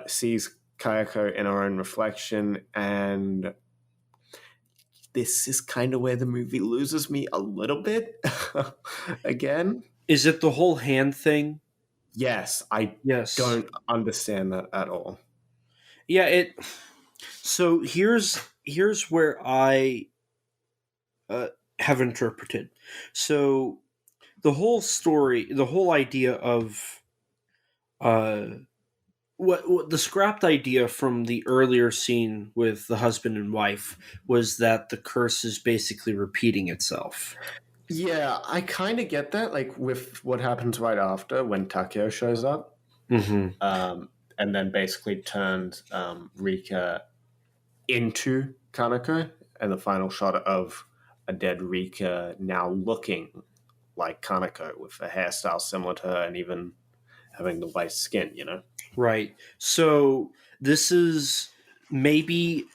sees Kayako in her own reflection, and this is kind of where the movie loses me a little bit. Again, is it the whole hand thing? Yes, I don't understand that at all. Yeah, so here's where I have interpreted. So the whole story, the whole idea of what the scrapped idea from the earlier scene with the husband and wife was that the curse is basically repeating itself. Yeah, I kind of get that, like with what happens right after when Takeo shows up, and then basically turns Rika into Kaneko, and the final shot of a dead Rika now looking like Kaneko with a hairstyle similar to her and even having the white skin, you know? Right. So this is maybe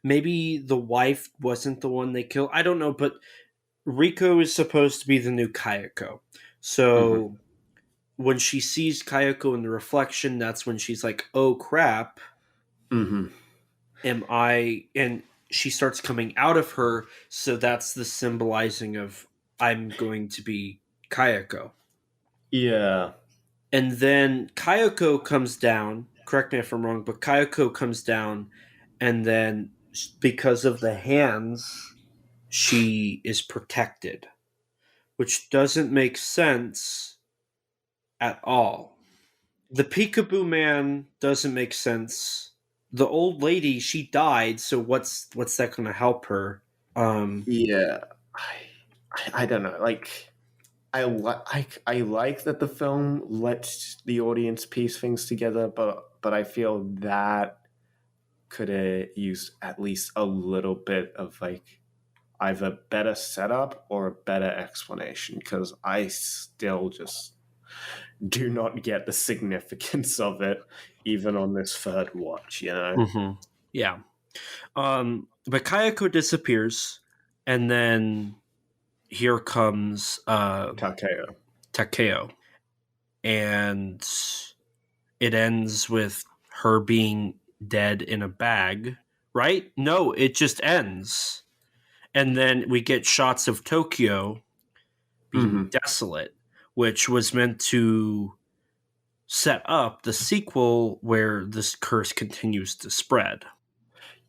the wife wasn't the one they killed. I don't know, but Riko is supposed to be the new Kayako. So when she sees Kayako in the reflection, that's when she's like, oh crap. Am I? And she starts coming out of her. So that's the symbolizing of I'm going to be Kayako. Yeah. And then Kayako comes down correct me if I'm wrong, but Kayako comes down, and then because of the hands, she is protected, which doesn't make sense at all. The Peekaboo Man doesn't make sense. The old lady, she died, so what's that going to help her? Yeah, I don't know. Like, I like that the film lets the audience piece things together, but I feel that could have used at least a little bit of like either better setup or a better explanation, because I still just do not get the significance of it even on this third watch, you know. Mm-hmm. Yeah. But Kayako disappears, and then here comes Takeo, and it ends with her being dead in a bag, right? No, it just ends. And then we get shots of Tokyo being desolate, which was meant to set up the sequel where this curse continues to spread.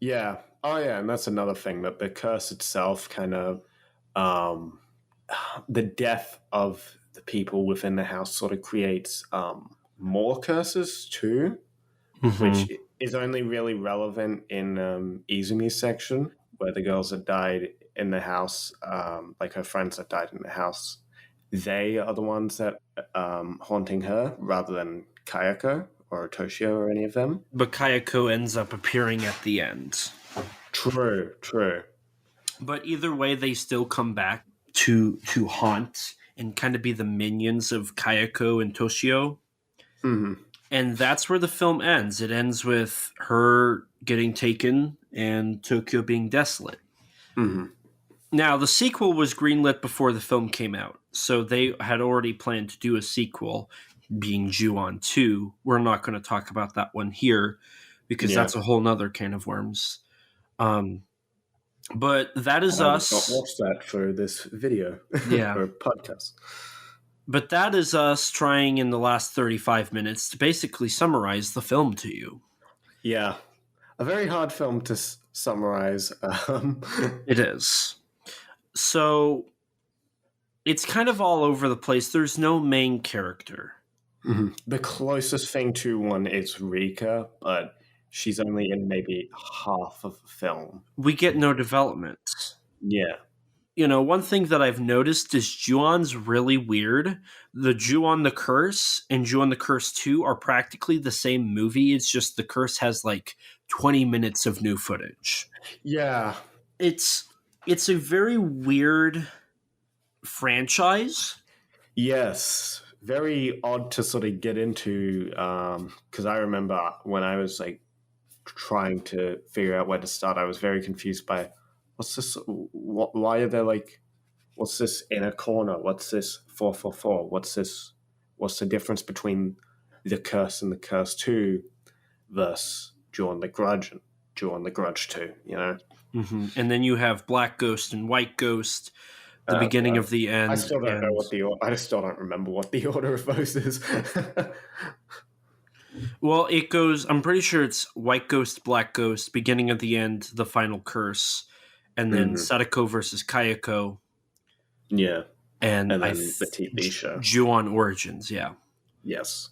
Yeah. Oh, yeah. And that's another thing, that the curse itself kind of, the death of the people within the house sort of creates more curses too, which is only really relevant in Izumi's section, where the girls that died in the house, like her friends that died in the house, they are the ones that haunting her rather than Kayako or Toshio or any of them. But Kayako ends up appearing at the end. True. But either way, they still come back to haunt and kind of be the minions of Kayako and Toshio. Mm-hmm. And that's where the film ends. It ends with her getting taken and Tokyo being desolate. Mm-hmm. Now, the sequel was greenlit before the film came out, so they had already planned to do a sequel, being Ju-on 2. We're not going to talk about that one here, because that's a whole nother can of worms. But that is us. I did not watch that for this video or podcast. But that is us trying in the last 35 minutes to basically summarize the film to you. Yeah. A very hard film to summarize. It is. So it's kind of all over the place. There's no main character. Mm-hmm. The closest thing to one is Rika, but she's only in maybe half of the film. We get no development. Yeah. You know, one thing that I've noticed is Ju-on's really weird. The Ju-on the Curse and Ju-on the Curse 2 are practically the same movie. It's just the Curse has like 20 minutes of new footage. Yeah. It's a very weird franchise. Yes. Very odd to sort of get into, because I remember when I was like trying to figure out where to start, I was very confused by what's this? Why are there like, what's this in a corner? What's this 444? What's this? What's the difference between the Curse and the Curse 2 versus Ju-on the Grudge and Ju-on the Grudge 2, you know? Mm-hmm. And then you have Black Ghost and White Ghost, the beginning of the end. I still don't know what I still don't remember what the order of those is. Well, it goes, I'm pretty sure it's White Ghost, Black Ghost, beginning of the end, the final curse, and then Sadako versus Kayako. Yeah. And then the TV show. Ju-on Origins, yeah. Yes.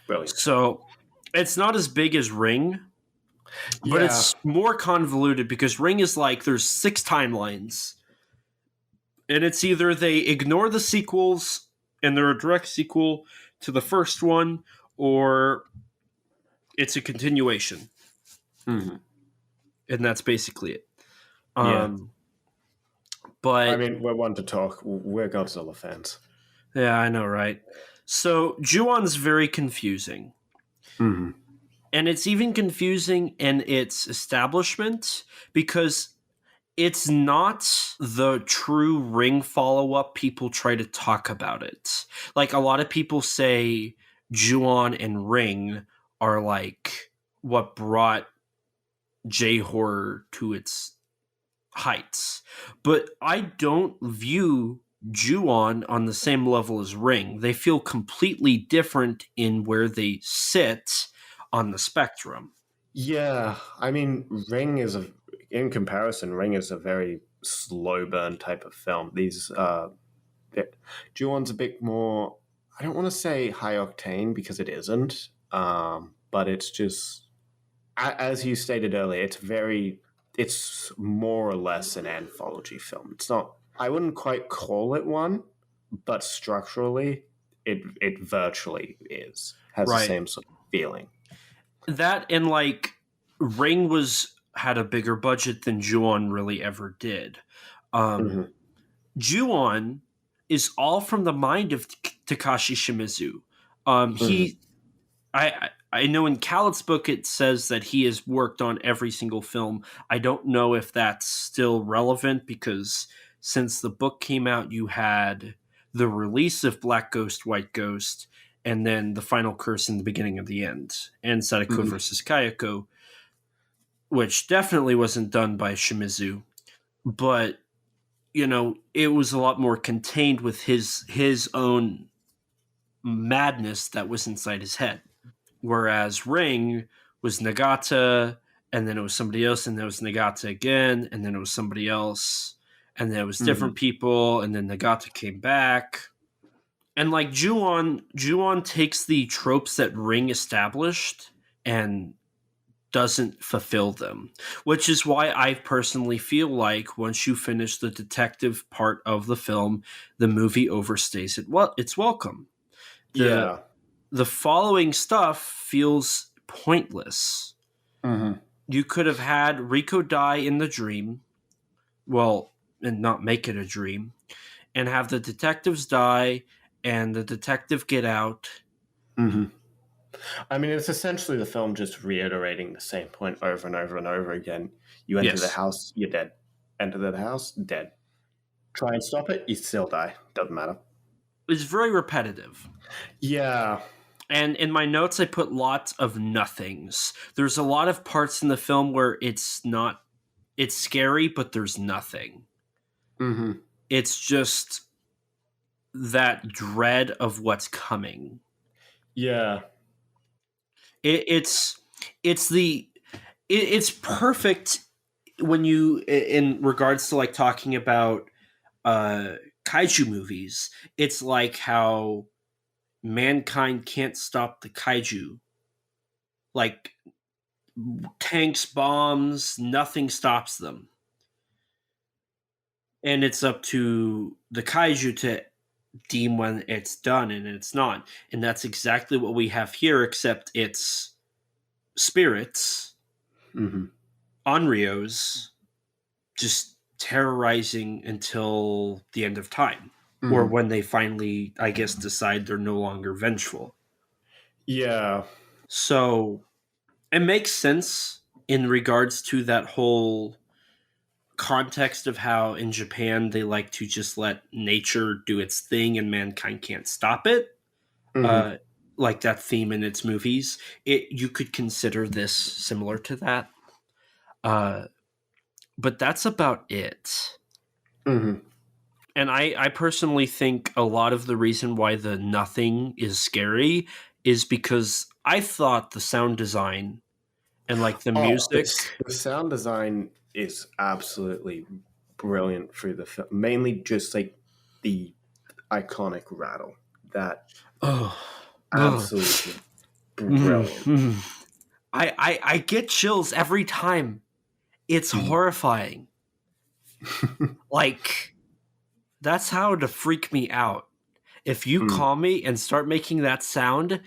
Brilliant. So it's not as big as Ring, but it's more convoluted because Ring is like there's 6 timelines. And it's either they ignore the sequels and they're a direct sequel to the first one, or it's a continuation. Mm-hmm. And that's basically it. But I mean, we're one to talk. We're Godzilla fans. Yeah, I know, right? So Ju-on's very confusing. Mm-hmm. And it's even confusing in its establishment because it's not the true Ring follow-up. People try to talk about it. Like, a lot of people say Ju-on and Ring are like what brought J-horror to its heights. But I don't view Ju-on on the same level as Ring. They feel completely different in where they sit on the spectrum. Yeah, I mean, in comparison, Ring is a very slow burn type of film. Ju-on's a bit more. I don't want to say high octane because it isn't, but it's just as you stated earlier. It's more or less an anthology film. It's not. I wouldn't quite call it one, but structurally, it virtually is. Has the Right. same sort of feeling. That and like Ring had a bigger budget than Ju-on really ever did. Mm-hmm. Ju-on is all from the mind of Takashi Shimizu. Mm-hmm. I know in Khaled's book it says that he has worked on every single film. I don't know if that's still relevant because since the book came out, you had the release of Black Ghost, White Ghost, and then the final curse in the beginning of the end, and Sadako Mm-hmm. versus Kayako, which definitely wasn't done by Shimizu, but it was a lot more contained with his own madness that was inside his head. Whereas Ring was Nagata, and then it was somebody else, and then it was Nagata again, and then it was somebody else, and then it was different people, and then Nagata came back. And like Ju-on takes the tropes that Ring established and doesn't fulfill them, which is why I personally feel like once you finish the detective part of the film, the movie overstays its welcome. The Yeah. the following stuff feels pointless. Mm-hmm. You could have had Rico die in the dream, well, and not make it a dream, and have the detectives die and the detective get out. Mm-hmm. I mean, it's essentially the film just reiterating the same point over and over and over again. You enter the Yes. house, you're dead. Enter the house, dead. Try and stop it, you still die. Doesn't matter. It's very repetitive. Yeah. And in my notes, I put lots of nothings. There's a lot of parts in the film where it's scary, but there's nothing. Mm-hmm. It's just that dread of what's coming. Yeah. It's perfect when you, in regards to like talking about kaiju movies. It's like how mankind can't stop the kaiju. Like tanks, bombs, nothing stops them. And it's up to the kaiju to deem when it's done and it's not. And that's exactly what we have here, except it's spirits, Mm-hmm. onryos, just terrorizing until the end of time. Mm-hmm. Or when they finally, I guess, decide they're no longer vengeful. Yeah. So it makes sense in regards to that whole context of how in Japan they like to just let nature do its thing and mankind can't stop it. Mm-hmm. Like that theme in its movies. You could consider this similar to that. But that's about it. Mm-hmm. And I personally think a lot of the reason why the nothing is scary is because I thought the sound design and like the Oh, music. the sound design is absolutely brilliant through the film. Mainly just like the iconic rattle. That Oh, absolutely brilliant. I get chills every time. It's horrifying. Like, that's how to freak me out. If you call me and start making that sound,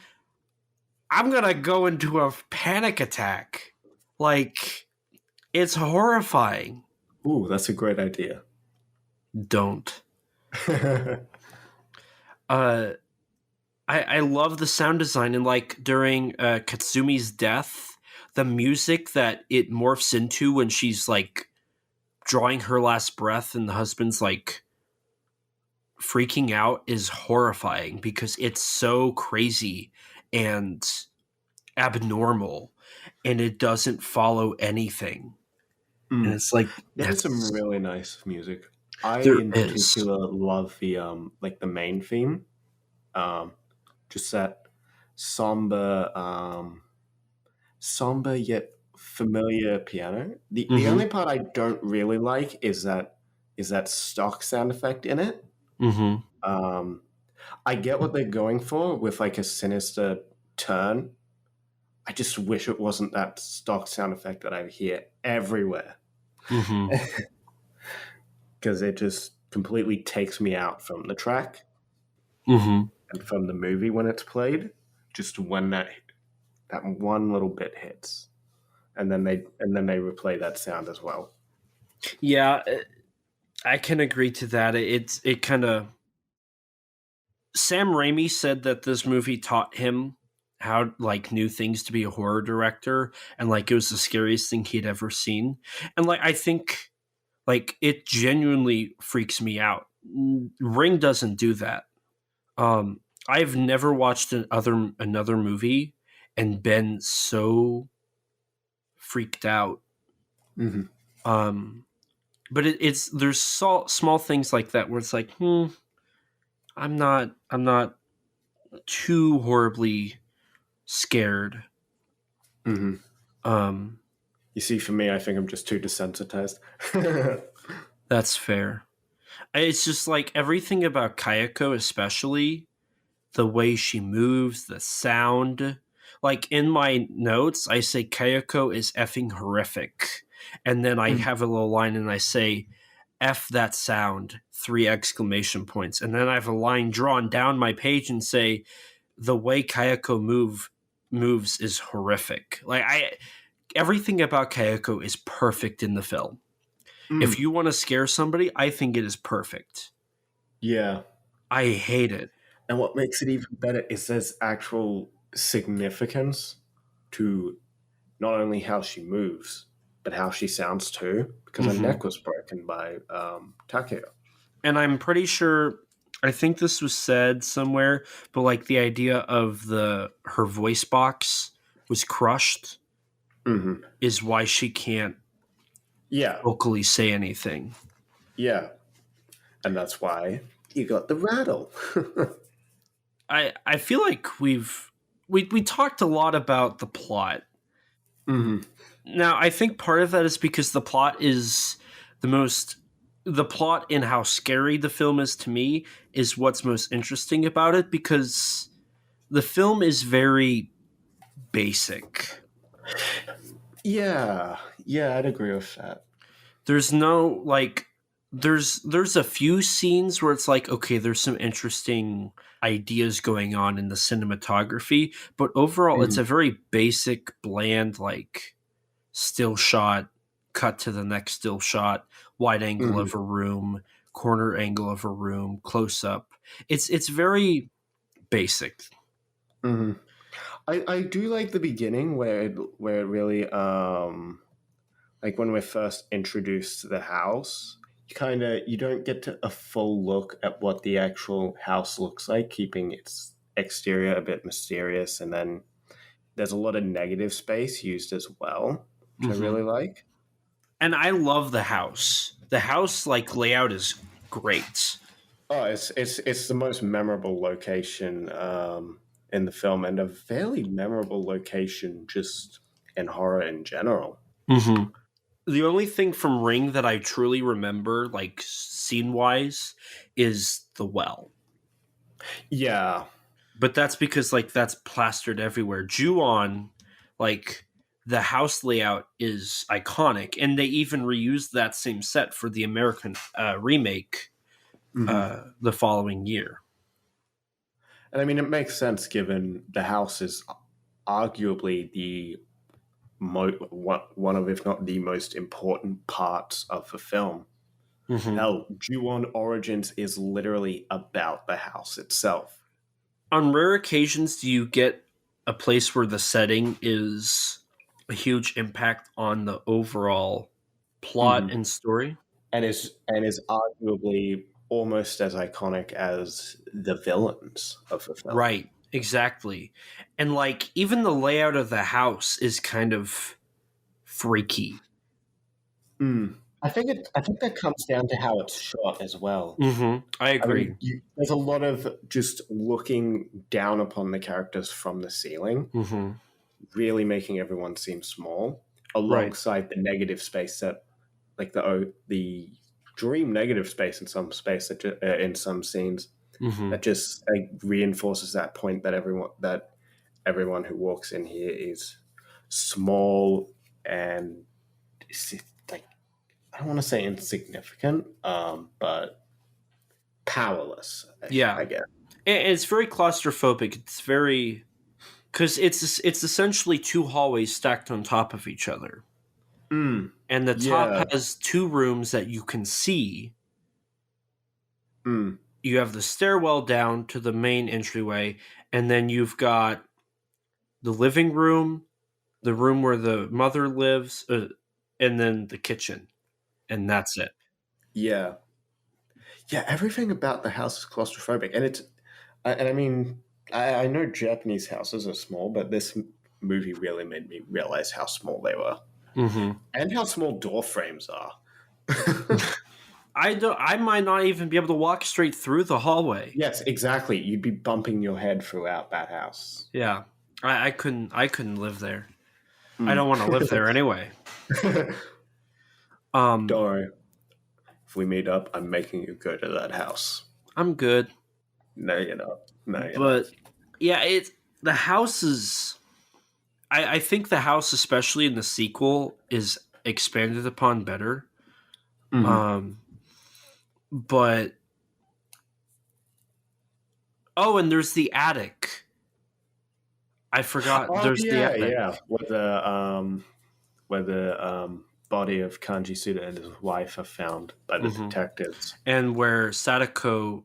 I'm gonna go into a panic attack. Like, it's horrifying. Ooh, that's a great idea. Don't. I love the sound design, and like during Katsumi's death, the music that it morphs into when she's like drawing her last breath and the husband's like freaking out is horrifying because it's so crazy and abnormal and it doesn't follow anything. And it's like There's some really nice music. I there in is. particular love the like the main theme. Just that somber somber yet familiar piano. The only part I don't really like is that stock sound effect in it. Mm-hmm. I get what they're going for with like a sinister turn. I just wish it wasn't that stock sound effect that I hear everywhere. Mm-hmm. Because it just completely takes me out from the track Mm-hmm. and from the movie when it's played. Just when that one little bit hits, and then they replay that sound as well. Yeah, I can agree to that. It kind of. Sam Raimi said that this movie taught him how like new things to be a horror director, and like it was the scariest thing he'd ever seen. And like I think like it genuinely freaks me out. Ring doesn't do that. I've never watched another movie and been so freaked out. Mm-hmm. But it's there's small things like that where it's like, I'm not too horribly scared. Mm-hmm. Um, You see, for me, I think I'm just too desensitized. that's fair. It's just like everything about Kayako, especially the way she moves, the sound. Like in my notes, I say Kayako is effing horrific. And then I have a little line and I say, F that sound, 3 exclamation points. And then I have a line drawn down my page and say, the way Kayako moves is horrific. Everything about Kayako is perfect in the film. If you want to scare somebody, I think it is perfect. Yeah. I hate it. And what makes it even better is there's actual significance to not only how she moves, but how she sounds too, because her neck was broken by Takeo. And I'm pretty sure, I think this was said somewhere, but like the idea of her voice box was crushed is why she can't vocally say anything. Yeah. And that's why you got the rattle. I feel like we talked a lot about the plot. Now, I think part of that is because the plot is the plot and how scary the film is to me is what's most interesting about it, because the film is very basic. Yeah, I'd agree with that. There's no like there's a few scenes where it's like, okay, there's some interesting ideas going on in the cinematography, but overall it's a very basic, bland, like still shot, cut to the next still shot, wide angle of a room, corner angle of a room, close up. It's very basic. I do like the beginning where it really like when we're first introduced to the house, you don't get a full look at what the actual house looks like, keeping its exterior a bit mysterious, and then there's a lot of negative space used as well, which I really like. And I love the house. The house like layout is great. Oh, it's the most memorable location in the film, and a fairly memorable location just in horror in general. The only thing from Ring that I truly remember, like scene wise, is the well. Yeah. But that's because like that's plastered everywhere. Ju-on, like the house layout is iconic, and they even reused that same set for the American remake the following year. And I mean, it makes sense given the house is arguably the one of, if not the most important parts of the film. Hell, Ju-on Origins is literally about the house itself. On rare occasions, do you get a place where the setting is a huge impact on the overall plot and story? And is arguably almost as iconic as the villains of the film. Right, exactly. And like even the layout of the house is kind of freaky. I think that comes down to how it's shot as well. I agree. I mean, there's a lot of just looking down upon the characters from the ceiling. really making everyone seem small, Right. alongside the negative space that, like the dream negative space in some space that in some scenes Mm-hmm. that just like reinforces that point that everyone who walks in here is small and like, I don't want to say insignificant, but powerless. Yeah. I guess. It's very claustrophobic. It's very because it's essentially two hallways stacked on top of each other, Mm, and the top yeah. has two rooms that you can see. Mm, You have the stairwell down to the main entryway, and then you've got the living room, the room where the mother lives, and then the kitchen, and that's it. yeah. Yeah. Everything about the house is claustrophobic, and I mean, I know Japanese houses are small, but this movie really made me realize how small they were Mm-hmm. and how small door frames are. I don't. I might not even be able to walk straight through the hallway. Yes, exactly. You'd be bumping your head throughout that house. Yeah, I couldn't. I couldn't live there. I Mm. don't want to live there anyway. Don't worry. If we meet up, I'm making you go to that house. I'm good, No, you're not. No, you're not. but yeah, the house is. I think the house, especially in the sequel, is expanded upon better. Mhm. Um, but oh, and there's the attic. I forgot. Oh There's the yeah, attic. yeah. Where the body of Kanji Suda and his wife are found by the Hmm. detectives. And where Sadako,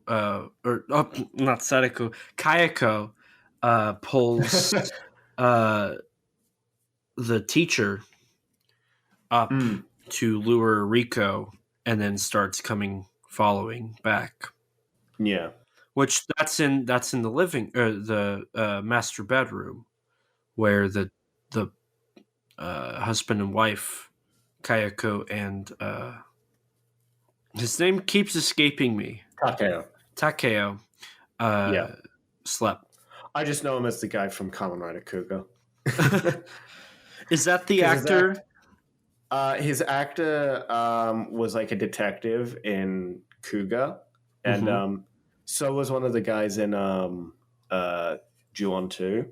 not Sadako, Kayako, pulls uh, the teacher up Mm, to lure Rico, and then starts following back. yeah. Which that's in the living the master bedroom where the husband and wife Kayako and his name keeps escaping me, Takeo. Takeo, uh, Yeah. slept. I just know him as the guy from Kamen Rider Kuga. Is that the Because actor? his actor was like a detective in Kuga, and Mm-hmm. so was one of the guys in Ju-on 2.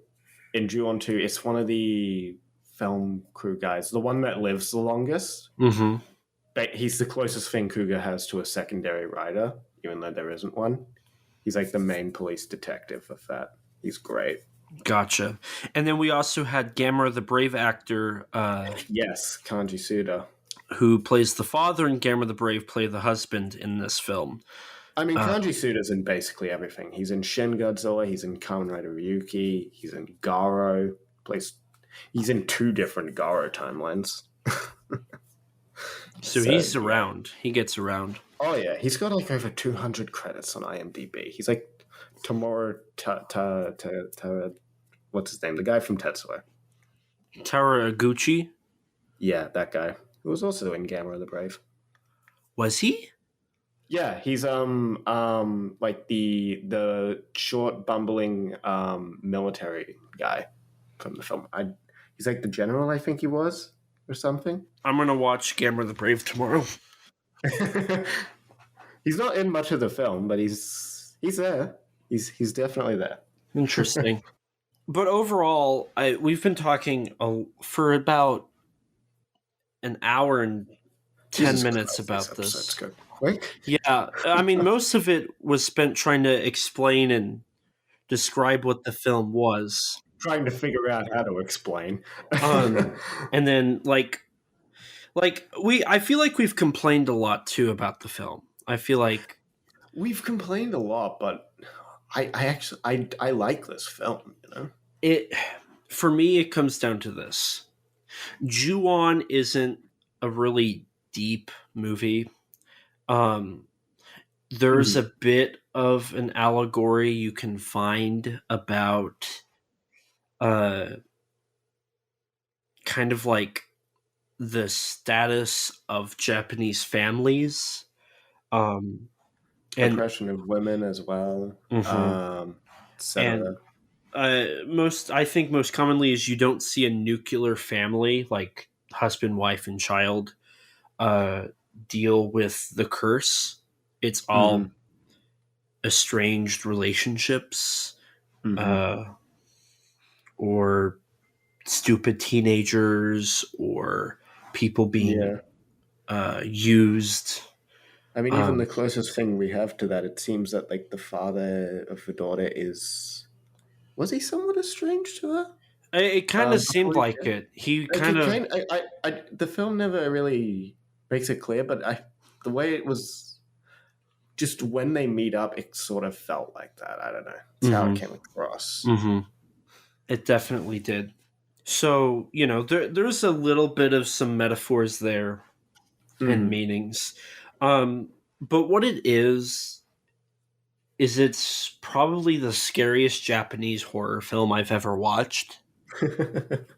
In Ju-on 2, it's one of the film crew guys, the one that lives the longest. Mm-hmm. But he's the closest thing Kuga has to a secondary writer, even though there isn't one. He's like the main police detective of that. He's great. Gotcha. And then we also had Gamera, the Brave actor, Yes, Kanji Suda. who plays the father, and Gamera the Brave play the husband in this film. I mean, Uh, Kanji Suda's in basically everything. He's in Shin Godzilla, he's in Kamen Rider Ryuki, he's in Garo. He's in 2 different Garo timelines. so So, he's yeah. around. He gets around. Oh, yeah. He's got like over 200 credits on IMDb. He's like Tomoro what's his name? The guy from Tetsuo. Tara Aguchi, Yeah, that guy. Who was also in Gamera the Brave. was he? Yeah, he's like the short bumbling military guy from the film. He's like the general, I think he was, or something. I'm gonna watch Gamera the Brave tomorrow. He's not in much of the film, but he's there. He's definitely there. Interesting. But overall, we've been talking for about an hour and 10 Jesus minutes Christ, these about episodes this. go quick. Yeah, I mean, most of it was spent trying to explain and describe what the film was. Trying to figure out how to explain. And then I feel like we've complained a lot too about the film. I feel like We've complained a lot, but I actually I like this film. You know. it for me it comes down to this. Ju-on isn't a really deep movie. There's a bit of an allegory you can find about kind of like the status of Japanese families. And Oppression of women as well, mhm. and etc. I think most commonly is you don't see a nuclear family like husband, wife, and child uh, deal with the curse. It's Mm-hmm. all estranged relationships, Mm-hmm. uh, or stupid teenagers, or people being Yeah. used. I mean, even the Um, closest thing we have to that, it seems that like the father of the daughter is, was he somewhat estranged to her? it kind of Before seemed he like it. He like kind it of kind, the film never really makes it clear, but the way it was, just when they meet up, it sort of felt like that. I don't know. It's how it hmm came across. hmm It definitely did. So, there's a little bit of some metaphors there and Mm. meanings. But what it is it's probably the scariest Japanese horror film I've ever watched.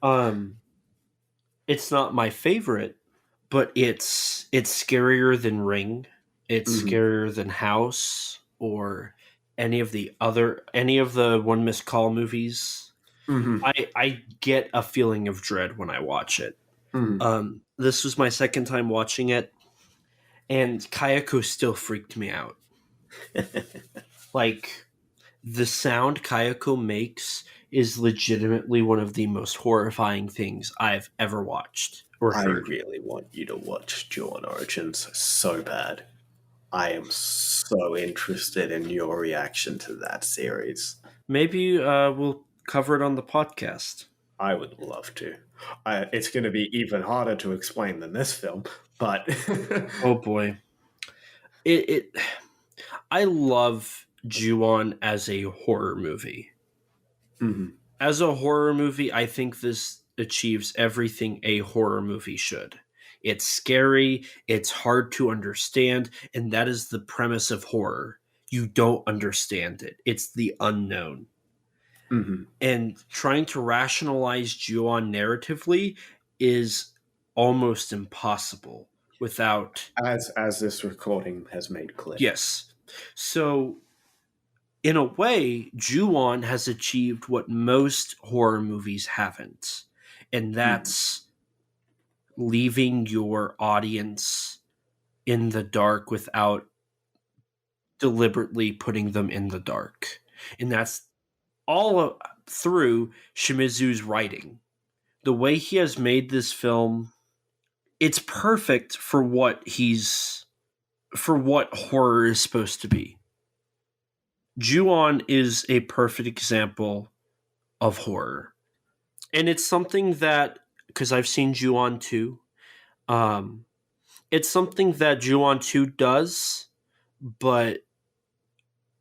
Um, it's not my favorite, but it's scarier than Ring. It's Mhm. scarier than House or any of the One Missed Call movies. Mhm. I get a feeling of dread when I watch it. Mhm. This was my second time watching it, and Kayako still freaked me out. Like the sound Kayako makes is legitimately one of the most horrifying things I've ever watched or I heard. really want you to watch Dawn Origins so bad. I am so interested in your reaction to that series. Maybe we'll cover it on the podcast. I would love to. It's going to be even harder to explain than this film, but Oh boy, it I love Ju-on as a horror movie. Mhm. As a horror movie, I think this achieves everything a horror movie should. It's scary, it's hard to understand, and that is the premise of horror. You don't understand it. It's the unknown. Mhm. And trying to rationalize Ju-on narratively is almost impossible without As this recording has made clear. yes. So in a way, Ju-on has achieved what most horror movies haven't. And Mhm. that's leaving your audience in the dark without deliberately putting them in the dark. And that's through Shimizu's writing. The way he has made this film, it's perfect for what horror is supposed to be. Ju-on is a perfect example of horror. And it's something that because I've seen Ju-on 2, um it's something that Ju-on 2 does, but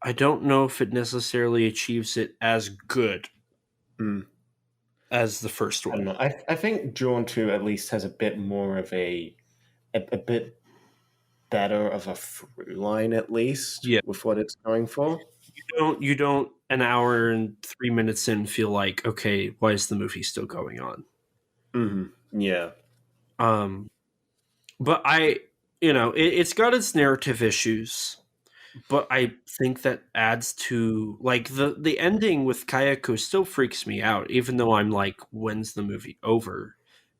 I don't know if it necessarily achieves it as good Mm. as the first I don't one. know. I think Dawn 2 at least has a bit more of a bit better of a through line, at least, Yeah. with what it's going for. You don't an hour and 3 minutes in feel like, okay, why is the movie still going on? Hmm. Yeah. Um but it's got its narrative issues, but I think that adds to like the ending with Kayako still freaks me out, even though I'm like, when's the movie over?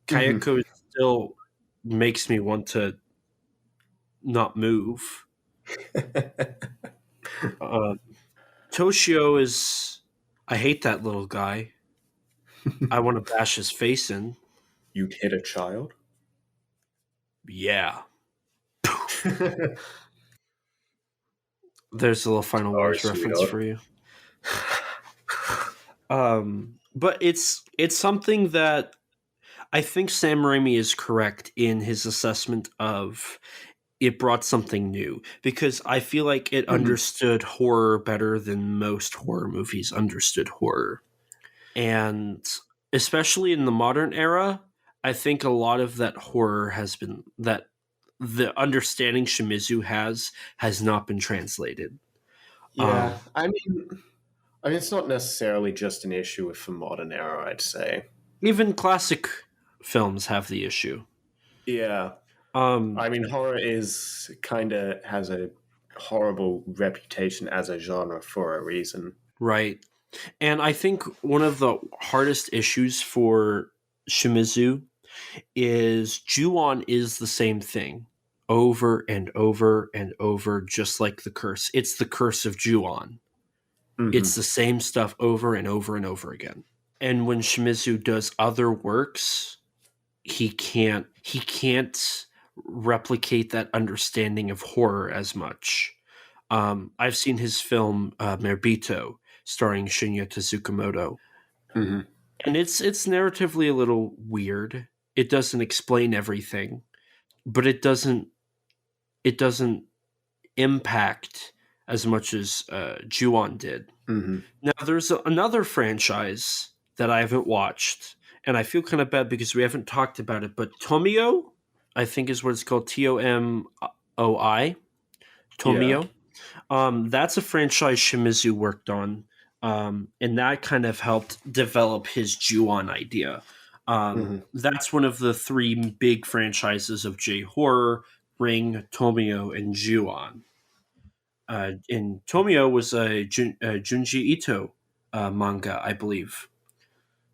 Hmm. Kayako still makes me want to not move. Uh, Toshio is I hate that little guy. I want to bash his face in. You'd hit a child? Yeah. There's a little Final Sorry, Wars reference sweetheart. for you. But it's something that I think Sam Raimi is correct in his assessment of it brought something new because I feel like it Hmm. understood horror better than most horror movies understood horror. And especially in the modern era, I think a lot of that horror has been that the understanding Shimizu has not been translated. Yeah, I mean, it's not necessarily just an issue with the modern era, I'd say. Even classic films have the issue. Yeah, Um, I mean, horror is kind of has a horrible reputation as a genre for a reason. right. And I think one of the hardest issues for Shimizu is Ju-on is the same thing over and over and over, just like the curse. It's the curse of Ju-on. It's Mm-hmm. the same stuff over and over and over again. And when Shimizu does other works, he can't replicate that understanding of horror as much. I've seen his film Merbito, starring Shinya Tsukamoto, Mm-hmm. and it's narratively a little weird. It doesn't explain everything, but it doesn't impact as much as Ju-on did. Mm-hmm. Now, there's another franchise that I haven't watched, and I feel kind of bad because we haven't talked about it. But Tomio, I think is what it's called, Tomoi, Yeah. Tomio. That's a franchise Shimizu worked on, and that kind of helped develop his Ju-on idea. Mm-hmm. That's one of the three big franchises of J horror: Ring, Tomio, and Ju-on. And Tomio was a Junji Ito manga, I believe.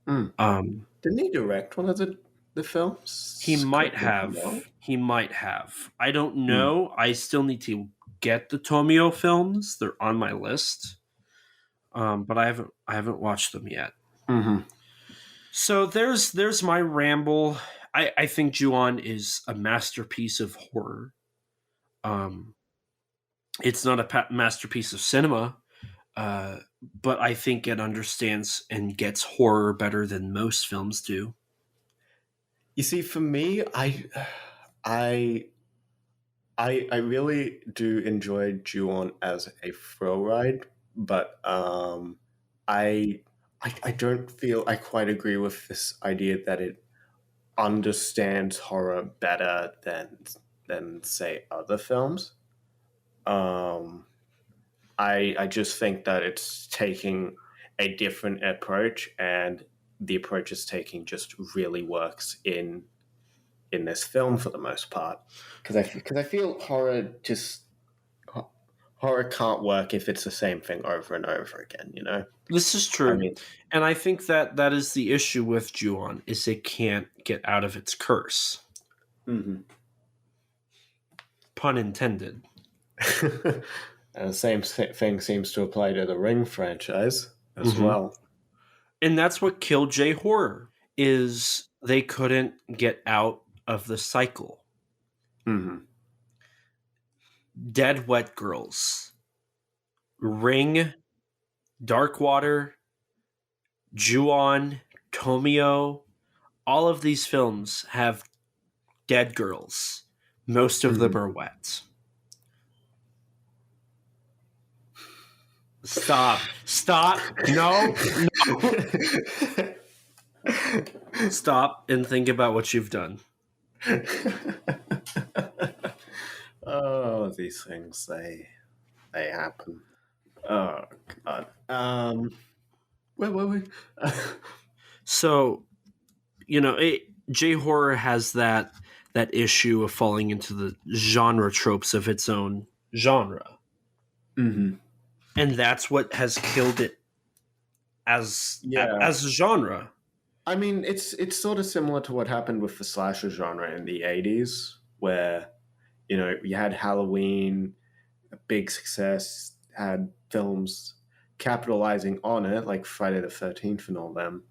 Mm. Um, Didn't he direct one of the he films? might Correct me if I'm wrong. have. He might have. I don't Mm. know. I still need to get the Tomio films. They're on my list, but I haven't watched them yet. Mm-hmm. So there's my ramble. I think Ju-on is a masterpiece of horror. Um, it's not a masterpiece of cinema, but I think it understands and gets horror better than most films do. You see, for me, I, I really do enjoy Ju-on as a thrill ride, but I, I don't feel I quite agree with this idea that it understands horror better than say other films. Um, I just think that it's taking a different approach, and the approach it's taking just really works in this film for the most part. Because I feel horror can't work if it's the same thing over and over again. You know, This is I true, mean, and I think that is the issue with Ju-on is it can't get out of its curse. mhm. Pun intended. And the same thing seems to apply to the Ring franchise as Hmm. well. And that's what killed J horror is they couldn't get out of the cycle. Hmm. Dead Wet Girls, Ring, Darkwater, Ju-on, Tomio, all of these films have dead girls. Most of them Hmm. are wet. Stop. Stop. No. Stop and think about what you've done. Oh, these things they happen. Oh God. Wait, wait, wait. So, J horror has that issue of falling into the genre tropes of its own genre. Hmm. And that's what has killed it as Yeah. as a genre. I mean, it's sort of similar to what happened with the slasher genre in the '80s, where you had Halloween, a big success, had films capitalizing on it, like Friday the 13th and all them,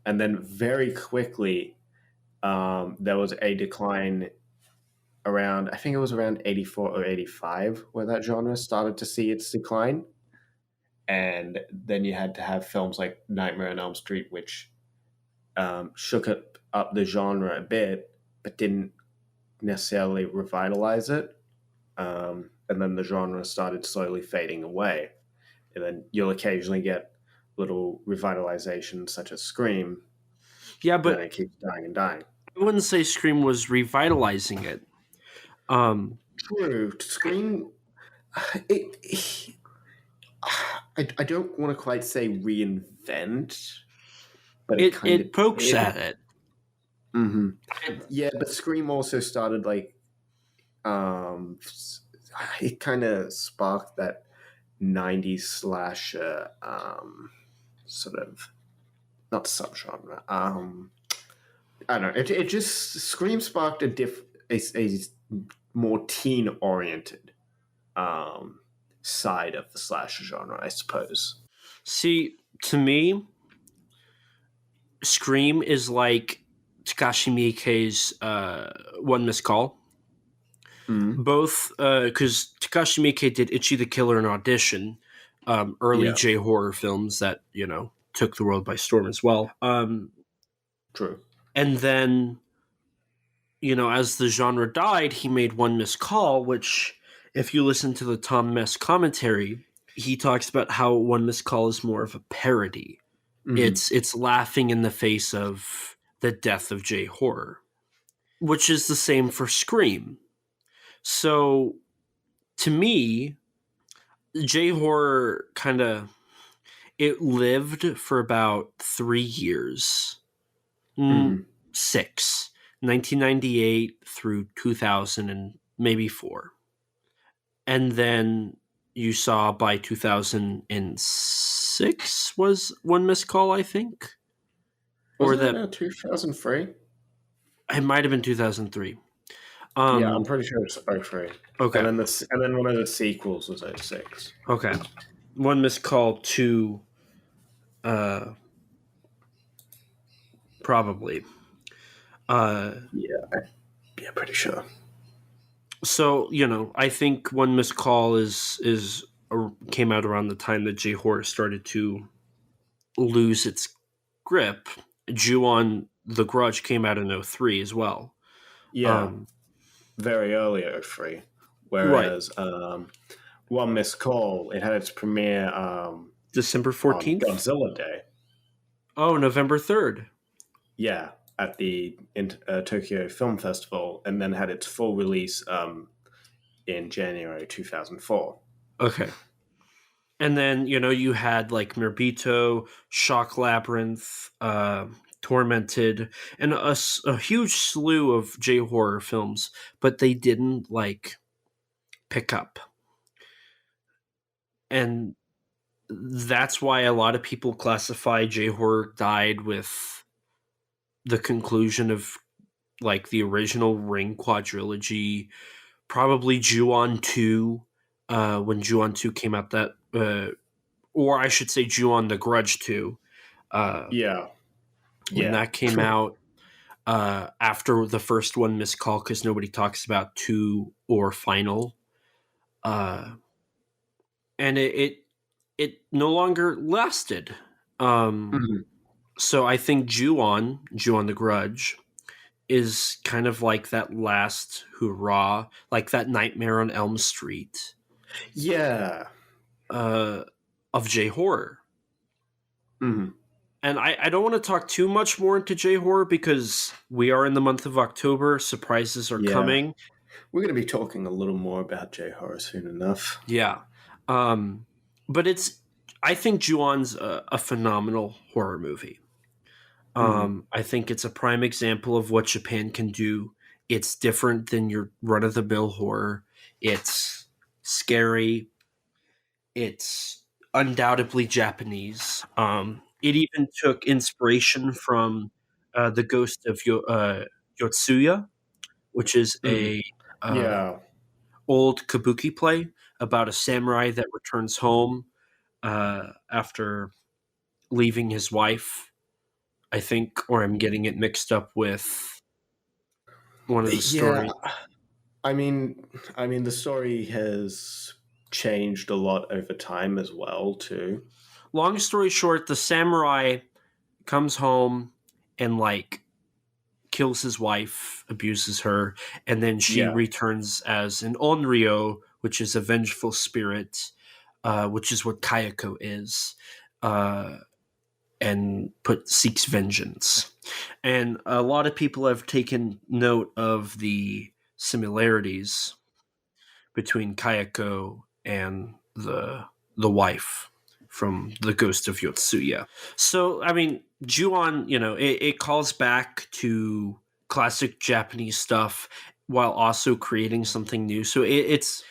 and then very quickly there was a decline around, I think it was around '84 or '85, where that genre started to see its decline, and then you had to have films like Nightmare on Elm Street, which shook up the genre a bit, but didn't necessarily revitalize it. And then the genre started slowly fading away. And then you'll occasionally get little revitalizations such as Scream, Yeah, and then but it keeps dying and dying. I wouldn't say Scream was revitalizing it. True, Scream. It I don't want to quite say reinvent, but it kind of It pokes did. at it. Mm-hmm. Yeah, but Scream also started like um, it kind of sparked that '90s slasher. sort of not subgenre. I don't know. It just Scream sparked a more teen oriented side of the slasher genre, I suppose. See, to me, Scream is like Takashi Miike's One Missed Call. Mm. Both, because Takashi Miike did Itchy the Killer and Audition, early Yeah. J-horror films that, took the world by storm as well. True. And then, as the genre died, he made One Missed Call, which, if you listen to the Tom Mess commentary, he talks about how One Missed Call is more of a parody. Mm. It's laughing in the face of the death of J-horror, which is the same for Scream. So, to me, J-horror it lived for about 3 years. Mm. 6. 1998 through 2000 and maybe 4. And then you saw by 2006 was One Missed Call, I think. Was it 2003? It might have been 2003. Yeah, I'm pretty sure it's 03. Okay. And then one of the sequels was 06. Okay. One Missed Call 2, probably. Yeah, pretty sure. So, I think One Missed Call came out around the time that J-horror started to lose its grip. Ju-on The Grudge came out in 03 as well. Yeah, very early 03. Whereas One Missed Call, it had its premiere December 14th? on Godzilla Day. Oh, November 3rd. Yeah, at the Tokyo Film Festival, and then had its full release in January 2004. Okay. And then, you had like Mirbito, Shock Labyrinth, Tormented, and a huge slew of J-horror films, but they didn't pick up. And that's why a lot of people classify J-horror died with the conclusion of the original Ring quadrilogy, probably Ju-on 2, when Ju-on 2 came out, or I should say Ju-on The Grudge 2. When that came out, after the first One Missed Call, because nobody talks about 2 or Final. And it no longer lasted. So I think Ju-on The Grudge, is kind of like that last hurrah, like that Nightmare on Elm Street. Yeah. Of J-horror. Mm-hmm. And I don't want to talk too much more into J-horror because we are in the month of October. Surprises are coming. We're going to be talking a little more about J-horror soon enough. Yeah. But I think Ju-on's a phenomenal horror movie. I think it's a prime example of what Japan can do. It's different than your run-of-the-mill horror. It's scary. It's undoubtedly Japanese. It even took inspiration from The Ghost of Yotsuya, which is a old kabuki play about a samurai that returns home after leaving his wife, I think, or I'm getting it mixed up with one of the stories. I mean, the story has changed a lot over time as well, too. Long story short, the samurai comes home and kills his wife, abuses her, and then she returns as an onryo, which is a vengeful spirit, which is what Kayako is. And seeks vengeance. And a lot of people have taken note of the similarities between Kayako and the wife from The Ghost of Yotsuya. So, I mean, Ju-on, it calls back to classic Japanese stuff while also creating something new. So it's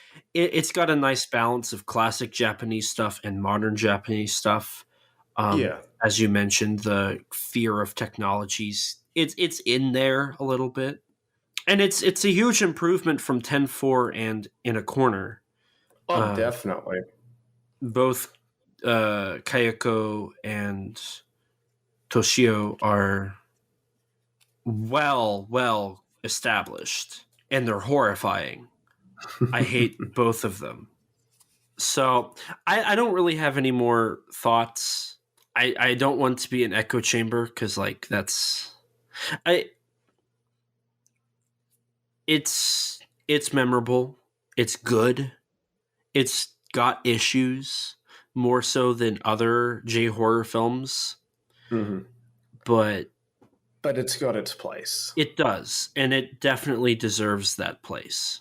got a nice balance of classic Japanese stuff and modern Japanese stuff. as you mentioned, the fear of technologies. It's in there a little bit, and it's a huge improvement from 10-4 and In a Corner. Oh, Uh, definitely. both Kayako and Toshio are well established, and they're horrifying. I hate both of them. So I don't really have any more thoughts. I don't want to be an echo chamber because like that's I it's memorable. It's good. It's got issues more so than other J horror films, Hmm. but But it's got its place. it does, and it definitely deserves that place.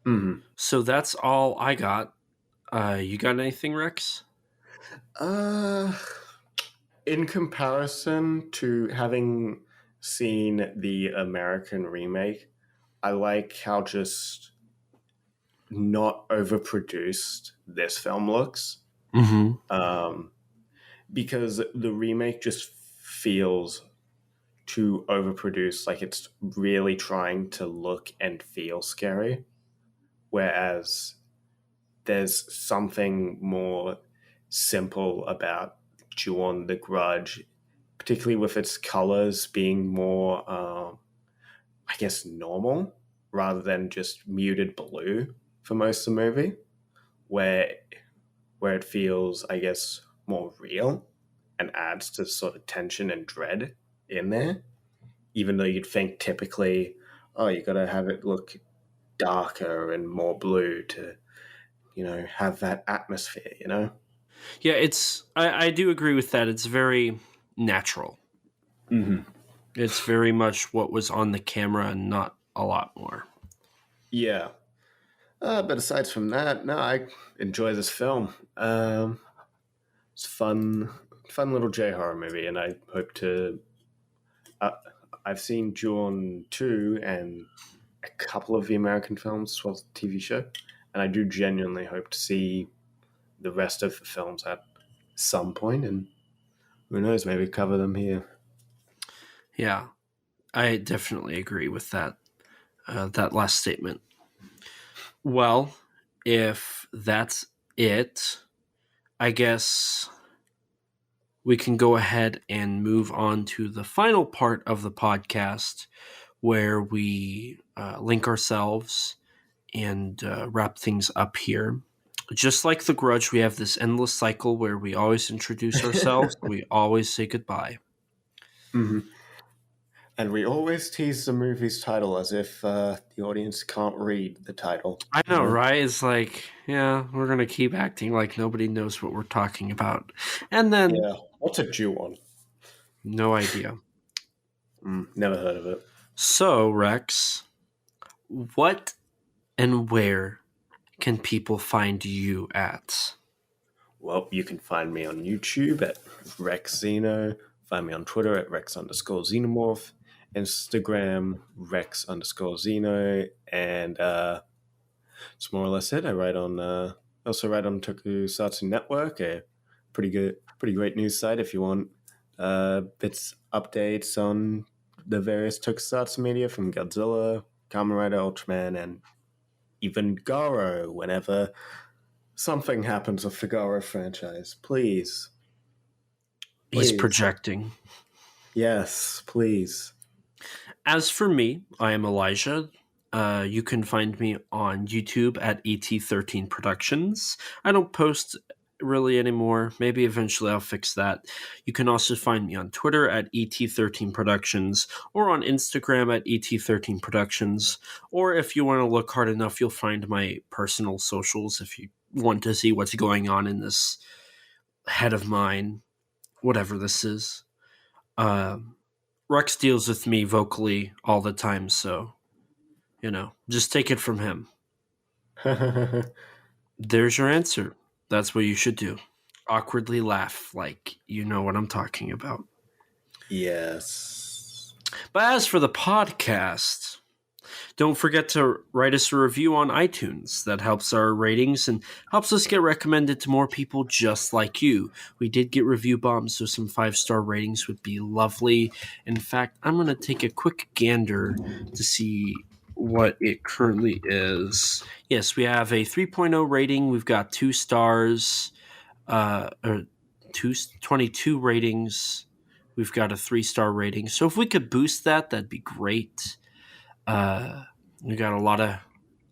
Hmm. So that's all I got. You got anything, Rex? Uh, in comparison to having seen the American remake, I like how just not overproduced this film looks. Mm-hmm. Um, because the remake just feels too overproduced, like it's really trying to look and feel scary. Whereas there's something more simple about Ju-on the Grudge, particularly with its colors being more, I guess, normal rather than just muted blue for most of the movie, where where it feels, I guess, more real and adds to sort of tension and dread in there. Even though you'd think typically, oh, you got to have it look darker and more blue to, have that atmosphere. Yeah, I do agree with that. It's very natural. Mm-hmm. It's very much what was on the camera and not a lot more. Yeah. But aside from that, no, I enjoy this film. It's fun little J horror movie, and I hope to. Uh, I've seen Jawn 2 and a couple of the American films as well as the TV show, and I do genuinely hope to see the rest of the films at some point, and who knows, maybe cover them here. Yeah, I definitely agree with that last statement. Well, if that's it, I guess we can go ahead and move on to the final part of the podcast where we link ourselves and wrap things up here. Just like The Grudge, we have this endless cycle where we always introduce ourselves, we always say goodbye. Mm-hmm. And we always tease the movie's title as if the audience can't read the title. I know, right? It's like, yeah, we're going to keep acting like nobody knows what we're talking about. And then, Yeah. What's a Ju-on? no idea. Never heard of it. So, Rex, what and where can people find you at? Well, you can find me on YouTube at Rex Xeno. Find me on Twitter at Rex_Xenomorph. Instagram, Rex_Xeno. And it's more or less it. I also write on Tokusatsu Network, a pretty great news site if you want bits, updates on the various Tokusatsu media from Godzilla, Kamen Rider, Ultraman, and even Garo whenever something happens with the Garo franchise. Please. He's Please. projecting. Yes, please. As for me, I am Elijah. You can find me on YouTube at ET13 Productions. I don't post really anymore. Maybe eventually I'll fix that. You can also find me on Twitter at ET13 Productions or on Instagram at ET13 Productions. Or if you want to look hard enough, you'll find my personal socials if you want to see what's going on in this head of mine, whatever this is. Rex deals with me vocally all the time, so just take it from him. There's your answer. That's what you should do. Awkwardly laugh like you know what I'm talking about. Yes. But as for the podcast, Don't forget to write us a review on iTunes. That helps our ratings and helps us get recommended to more people just like you. We did get review bombs, so some 5-star ratings would be lovely. In fact, I'm going to take a quick gander to see what it currently is. Yes, we have a 3.0 rating. We've got 2 stars, or 22 ratings. We've got a 3-star rating. So if we could boost that, that'd be great. We got a lot of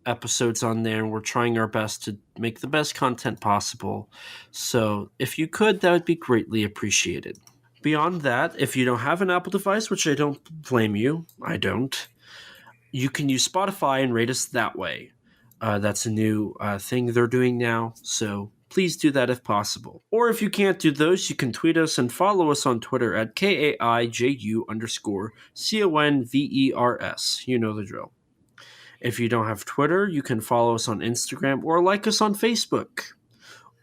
episodes on there, and we're trying our best to make the best content possible. So if you could, that would be greatly appreciated. Beyond that, if you don't have an Apple device, which I don't blame you, I don't, you can use Spotify and rate us that way. That's a new thing they're doing now, so please do that if possible. Or if you can't do those, you can tweet us and follow us on Twitter at KAIJU_CONVERS. You know the drill. If you don't have Twitter, you can follow us on Instagram or like us on Facebook.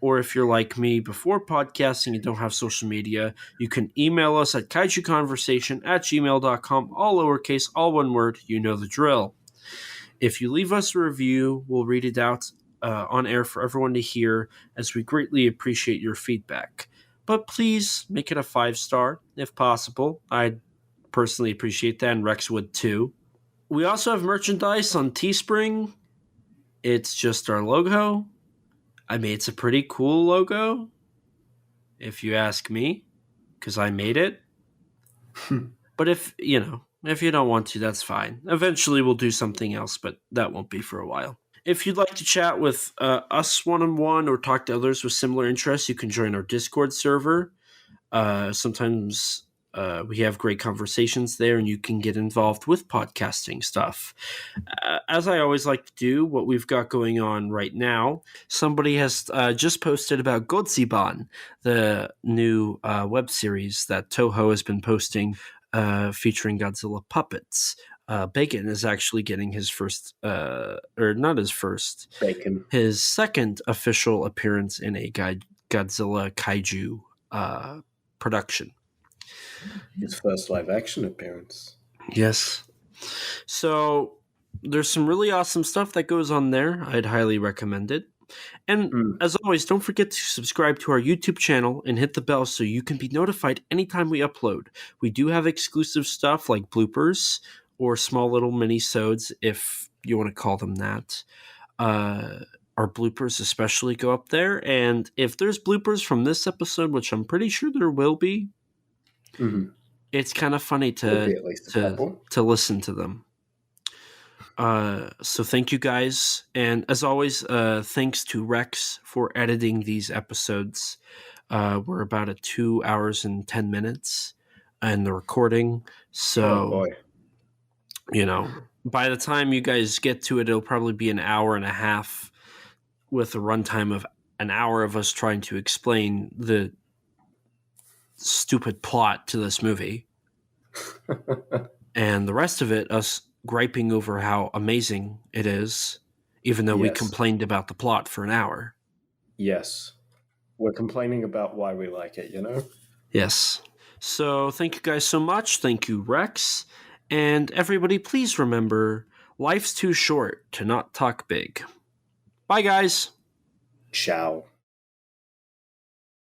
Or if you're like me, before podcasting and don't have social media, you can email us at kaijuconversation@gmail.com, all lowercase, all one word, you know the drill. If you leave us a review, we'll read it out on air for everyone to hear, as we greatly appreciate your feedback. But please make it a 5-star, if possible. I'd personally appreciate that, and Rex would too. We also have merchandise on Teespring. It's just our logo. I mean, it's a pretty cool logo, if you ask me, because I made it. But if you don't want to, that's fine. Eventually we'll do something else, but that won't be for a while. If you'd like to chat with us one-on-one or talk to others with similar interests, you can join our Discord server. Sometimes we have great conversations there, and you can get involved with podcasting stuff. As I always like to do, what we've got going on right now, somebody has just posted about Godzilla, the new web series that Toho has been posting featuring Godzilla puppets. Bacon is actually getting his first, or not his first, Bacon. his second official appearance in a Godzilla Kaiju production. His first live-action appearance. Yes. So there's some really awesome stuff that goes on there. I'd highly recommend it. And as always, don't forget to subscribe to our YouTube channel and hit the bell so you can be notified anytime we upload. We do have exclusive stuff like bloopers or small little mini-sodes, if you want to call them that. Our bloopers especially go up there. And if there's bloopers from this episode, which I'm pretty sure there will be, it's kind of funny to listen to them. So thank you guys. And as always, thanks to Rex for editing these episodes. We're about at 2 hours and 10 minutes in the recording. So, by the time you guys get to it, it'll probably be an hour and a half with a runtime of an hour of us trying to explain the stupid plot to this movie. And the rest of it, us griping over how amazing it is, even though we complained about the plot for an hour. Yes. We're complaining about why we like it, Yes. So thank you guys so much. Thank you, Rex. And everybody, please remember, life's too short to not talk big. Bye, guys. Ciao.